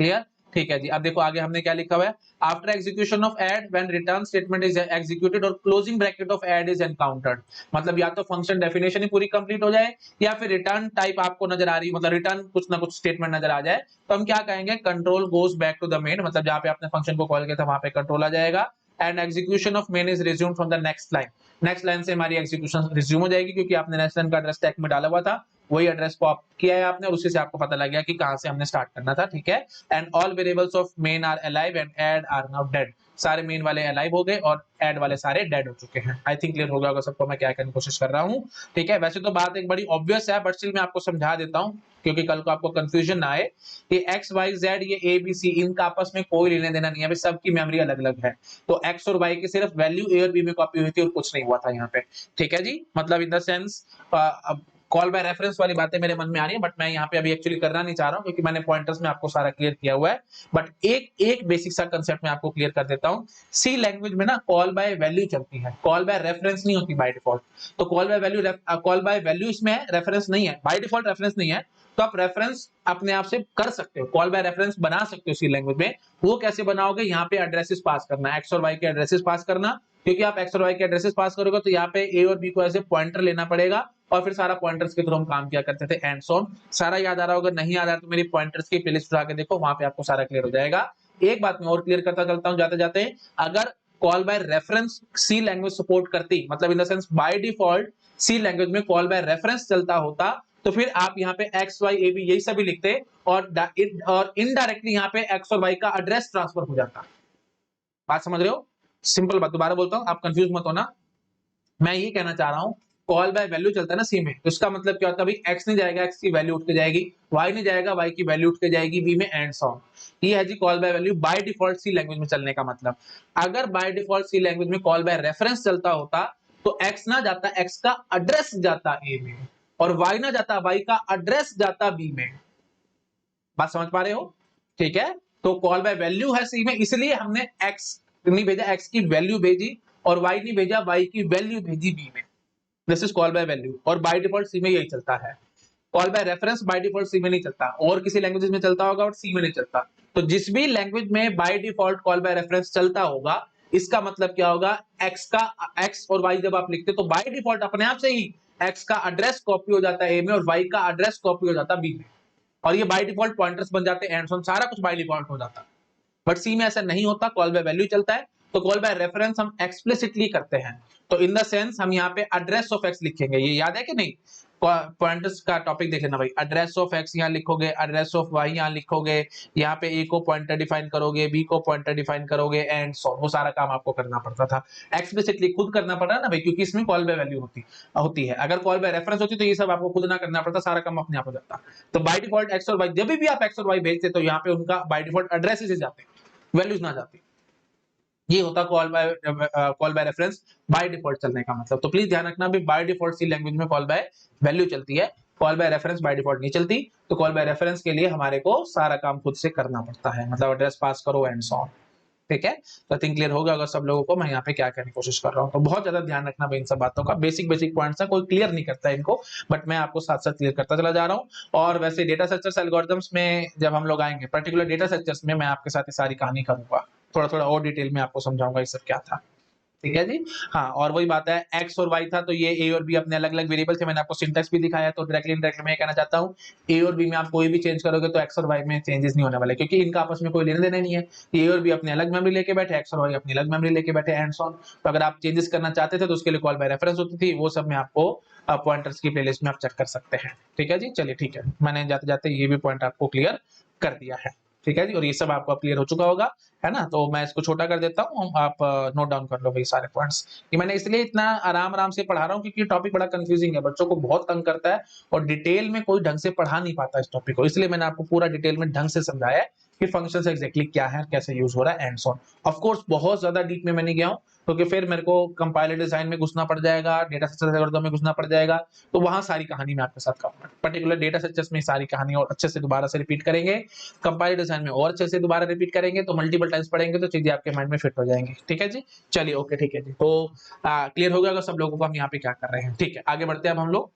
क्लियर? ठीक है जी। अब देखो आगे हमने क्या लिखा हुआ है, after execution of add when return statement is executed और closing bracket of add is encountered, मतलब या तो फंक्शन डेफिनेशन ही पूरी कंप्लीट हो जाए या फिर रिटर्न टाइप आपको नजर आ रही, मतलब रिटर्न कुछ ना कुछ स्टेटमेंट नजर आ जाए, तो हम क्या कहेंगे, control goes back to the main, मतलब जहां पे आपने फंक्शन को कॉल किया था वहां पे कंट्रोल आ जाएगा, and execution of main is resumed from the next line, next line से हमारी एग्जीक्यूशन रिज्यूम हो जाएगी, क्योंकि आपने नेक्स्ट लाइन का एड्रेस टैग में डाला हुआ था, वही एड्रेस को आप किया है आपने, उसी से आपको पता लग गया कि कहां से हमने स्टार्ट करना था, ठीक है। And all variables of main are alive and add are now dead, सारे मेन वाले अलाइव हो गए और ऐड वाले सारे डेड हो चुके हैं। आई थिंक क्लियर हो गया होगा सबको मैं क्या करने की कोशिश कर रहा हूँ, ठीक है। वैसे तो बात एक बड़ी ऑब्वियस है, बट स्टिल मैं आपको समझा देता हूँ क्योंकि कल को आपको कंफ्यूजन ना आए कि एक्स वाई जेड ये ए बी सी इनका आपस में कोई लेने देना नहीं है, सबकी मेमोरी अलग अलग है, तो एक्स और वाई की सिर्फ वैल्यू ए और बी में कॉपी हुई थी और कुछ नहीं हुआ था यहाँ पे, ठीक है जी। मतलब in the sense call by reference वाली बातें मेरे मन में आ रही है, बट मैं यहाँ पे अभी एक्चुअली करना नहीं चाह रहा हूँ क्योंकि मैंने पॉइंटर्स में आपको सारा क्लियर किया हुआ है, बट एक एक बेसिक सा कंसेप्ट मैं आपको क्लियर कर देता हूँ। सी लैंग्वेज में ना कॉल बाय वैल्यू चलती है, कॉल बाय रेफरेंस नहीं होती बाय डिफॉल्ट, तो कॉल बाय वैल्यू इसमें है, रेफरेंस नहीं है, बाय डिफॉल्ट रेफरेंस नहीं है, तो आप रेफरेंस अपने आप से कर सकते हो, कॉल बाय रेफरेंस बना सकते हो सी लैंग्वेज में। वो कैसे बनाओगे, यहाँ पे एड्रेसेस पास करना, एक्स और वाई के एड्रेसेस पास करना, क्योंकि आप एक्स और वाई के एड्रेसेस पास करोगे तो यहाँ पे ए और बी को ऐसे पॉइंटर लेना पड़ेगा, और फिर सारा पॉइंटर्स के थ्रू हम काम किया करते थे एंड सो ऑन। सारा याद आ रहा होगा, नहीं याद आ रहा तो मेरी पॉइंटर्स की प्लेलिस्ट उठा के देखो, वहां पे आपको सारा क्लियर हो जाएगा। एक बात मैं और क्लियर करता चलता हूँ जाते जाते, अगर call by reference C language support करती, मतलब in the sense by default C language में कॉल बाय रेफरेंस चलता होता, तो फिर आप यहाँ पे एक्स वाई ए बी यही सभी लिखते और इनडायरेक्टली यहाँ पे एक्स और वाई का एड्रेस ट्रांसफर हो जाता। बात समझ रहे हो, सिंपल बात, दोबारा बोलता हूँ, आप कंफ्यूज मत होना। मैं ये कहना चाह रहा हूँ कॉल बाय वैल्यू चलता है ना सी में, तो इसका मतलब क्या होता है, भाई एक्स नहीं जाएगा एक्स की वैल्यू उठ के जाएगी, वाई नहीं जाएगा वाई की वैल्यू उठ के जाएगी बी में, एंड सो ऑन। ये है जी call by value by default C language में चलने का मतलब। अगर बाय डिफॉल्ट सी लैंग्वेज में कॉल बाय रेफरेंस चलता होता तो एक्स ना जाता, एक्स का एड्रेस जाता ए में, और वाई ना जाता, वाई का एड्रेस जाता बी में। बात समझ पा रहे हो, ठीक है। तो कॉल बाय वैल्यू है सी में, इसलिए हमने एक्स नहीं भेजा, एक्स की वैल्यू भेजी, और वाई नहीं भेजा, वाई की वैल्यू भेजी बी में। This is call by value, और बाय डिफॉल्ट सी में यही चलता है। Call by reference by default C में नहीं चलता, और किसी लैंग्वेजेस में चलता होगा और सी में नहीं चलता। तो जिस भी लैंग्वेज में by default call by reference चलता होगा, इसका मतलब क्या होगा, एक्स और वाई जब आप लिखते तो बाय डिफॉल्ट अपने आप से ही एक्स का एड्रेस कॉपी हो जाता है ए में, और वाई का एड्रेस कॉपी हो जाता है बी में, और ये बाय डिफॉल्ट पॉइंटर्स बन जाते हैं, एंड सो सारा कुछ बाय डिफॉल्ट हो जाता है। बट सी में ऐसा नहीं होता, कॉल बाय वैल्यू चलता है, तो कॉल बाय रेफरेंस हम एक्सप्लिसिटली करते हैं। तो इन द सेंस हम यहाँ पे एड्रेस ऑफ एक्स लिखेंगे, ये याद है कि नहीं, पॉइंटर्स का टॉपिक देख लेना भाई, एड्रेस ऑफ एक्स यहाँ लिखोगे, एड्रेस ऑफ वाई यहाँ लिखोगे, यहाँ पे ए को पॉइंटर डिफाइन करोगे, बी को पॉइंटर डिफाइन करोगे, एंड सो वो सारा काम आपको करना पड़ता था, एक्सप्लिसिटली खुद करना पड़ रहा है ना भाई, क्योंकि इसमें कॉल बाय वैल्यू होती है। अगर कॉल बाय रेफरेंस होती तो ये सब आपको खुद ना करना पड़ता, सारा काम अपने आप हो जाता। तो बाय डिफॉल्ट एक्स और वाई, जब भी आप एक्स और वाई भेजते तो यहाँ पे उनका बाय डिफॉल्ट एड्रेसेस जाते, वैल्यूज ना जाती। ये होता call by reference by default चलने का मतलब। तो प्लीज ध्यान रखना भी, बाय डिफॉल्ट सी लैंग्वेज में कॉल बाय वैल्यू चलती है, call by reference by default नहीं चलती। तो कॉल बाय रेफरेंस के लिए हमारे को सारा काम खुद से करना पड़ता है, मतलब एड्रेस पास करो एंड सो ऑन, ठीक है। तो आई थिंक क्लियर होगा अगर सब लोगों को मैं यहाँ पे क्या करने की कोशिश कर रहा हूँ। तो बहुत ज्यादा ध्यान रखना इन सब बातों का, बेसिक बेसिक पॉइंट्स है, कोई क्लियर नहीं करता है इनको, बट मैं आपको साथ साथ क्लियर करता चला जा रहा हूँ। और वैसे डेटा स्ट्रक्चर्स एल्गोरिथम्स में जब हम लोग आएंगे, पर्टिकुलर डेटा स्ट्रक्चर्स में मैं आपके साथ ये सारी कहानी करूंगा, थोड़ा थोड़ा और डिटेल में आपको समझाऊंगा ये सब क्या था, ठीक है जी। हाँ, और वही बात है, एक्स और वाई था तो ये ए और बी अपने अलग अलग वेरिएबल थे, मैंने आपको सिंटैक्स भी दिखाया। तो डायरेक्टली इनडायरेक्टली मैं कहना चाहता हूँ, ए और बी में आप कोई भी चेंज करोगे तो एक्स और वाई में चेंजेस नहीं होने वाले, क्योंकि इनका आपस में कोई लेने देना नहीं है। ए और बी अपने अलग मेमोरी लेके बैठे, एक्स और वाई अपनी अलग मेमोरी लेके बैठे, एंड सो ऑन। तो अगर आप चेंजेस करना चाहते थे तो उसके लिए कॉल बाय रेफरेंस होती थी, वो सब मैं आपको पॉइंटर्स की प्लेलिस्ट में आप चेक कर सकते हैं, ठीक है जी। चलिए ठीक है, मैंने जाते जाते ये भी पॉइंट आपको क्लियर कर दिया है, ठीक है जी। और ये सब आपको क्लियर हो चुका होगा, है ना। तो मैं इसको छोटा कर देता हूँ, आप नोट डाउन कर लो भाई सारे पॉइंट्स। ये मैंने इसलिए इतना आराम आराम से पढ़ा रहा हूँ क्योंकि टॉपिक बड़ा कंफ्यूजिंग है, बच्चों को बहुत तंग करता है, और डिटेल में कोई ढंग से पढ़ा नहीं पाता इस टॉपिक को, इसलिए मैंने आपको पूरा डिटेल में ढंग से समझाया है कि फंक्शंस एग्जैक्टली क्या है, कैसे यूज हो रहा है, and so on. Of course बहुत ज्यादा डीप में मैं नहीं गया हूँ, क्योंकि फिर मेरे को कंपाइलर डिजाइन में घुसना पड़ जाएगा, डेटा स्ट्रक्चर एल्गोरिथम में घुसना पड़ जाएगा, तो वहां सारी कहानी मैं आपके साथ करूंगा। पर्टिकुलर डेटा स्ट्रक्चर्स में सारी कहानी और अच्छे से दोबारा से रिपीट करेंगे, कंपाइलर डिजाइन में और अच्छे से दोबारा रिपीट करेंगे, तो मल्टीपल टाइम्स पढ़ेंगे तो चीजें आपके माइंड में फिट हो जाएंगी, ठीक है जी। चलिए ओके, ठीक है जी। तो क्लियर हो गया अगर सब लोगों को हम यहाँ पे क्या कर रहे हैं, ठीक है। आगे बढ़ते हैं अब हम लोग।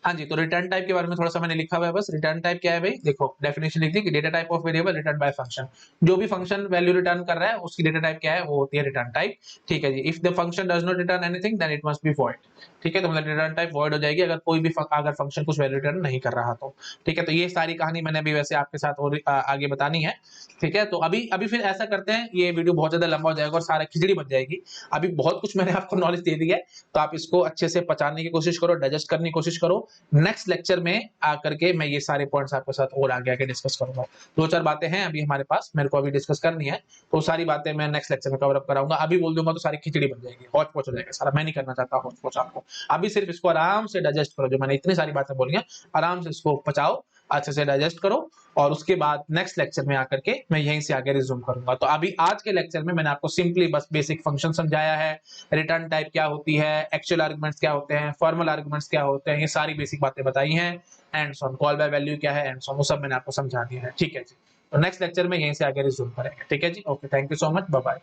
हाँ जी, तो रिटर्न टाइप के बारे में थोड़ा सा मैंने लिखा हुआ है बस। रिटर्न टाइप क्या है भाई, देखो डेफिनेशन लिख दी कि data type of variable return by function. जो भी फंक्शन वैल्यू रिटर्न कर रहा है उसकी डेटा टाइप क्या है, वो होती है रिटर्न टाइप। ठीक है जी। If the function does not return anything then it must be void. ठीक है, तो मतलब रिटर्न टाइप वॉइड हो जाएगी अगर कोई भी अगर फंक्शन कुछ वैल्यू रिटर्न नहीं कर रहा तो। ठीक है, तो ये सारी कहानी मैंने अभी वैसे आपके साथ और आगे बतानी है। ठीक है, तो अभी अभी फिर ऐसा करते हैं, ये वीडियो बहुत ज्यादा लंबा हो जाएगा और सारा खिचड़ी बन जाएगी। अभी बहुत कुछ मैंने आपको नॉलेज दे दी है, तो आप इसको अच्छे से पचाने की कोशिश करो, डाइजेस्ट करने की कोशिश करो। नेक्स्ट लेक्चर में आकर के मैं ये सारे पॉइंट्स आपके साथ और आगे आगे डिस्कस करूंगा। दो चार बातें हैं अभी हमारे पास, मेरे को अभी डिस्कस करनी है, तो सारी बातें मैं नेक्स्ट लेक्चर में कवर अप कराऊंगा। अभी बोल दूंगा तो सारी खिचड़ी बन जाएगी, हौच पौच हो जाएगा सारा। मैं नहीं करना चाहता हौच पौच आपको। अभी सिर्फ इसको आराम से डाइजेस्ट करो, जो मैंने इतनी सारी बातें बोली हैं आराम से इसको पचाओ, अच्छे से डाइजेस्ट करो, और उसके बाद नेक्स्ट लेक्चर में आकर के मैं यहीं से आगे रिज्यूम करूंगा। तो अभी आज के लेक्चर में मैंने आपको सिंपली बस बेसिक फंक्शन समझाया है, रिटर्न टाइप क्या होती है, एक्चुअल आर्गुमेंट्स क्या होते हैं, फॉर्मल आर्गुमेंट्स क्या होते हैं, ये सारी बेसिक बातें बताई हैं। एंड सॉन कॉल बाय वैल्यू क्या है, एंड सॉन वो सब मैंने आपको समझा दिया है। ठीक है जी, तो नेक्स्ट लेक्चर में यहीं से आगे रिज्यूम करेंगे। ठीक है जी, okay, thank you so much, bye bye.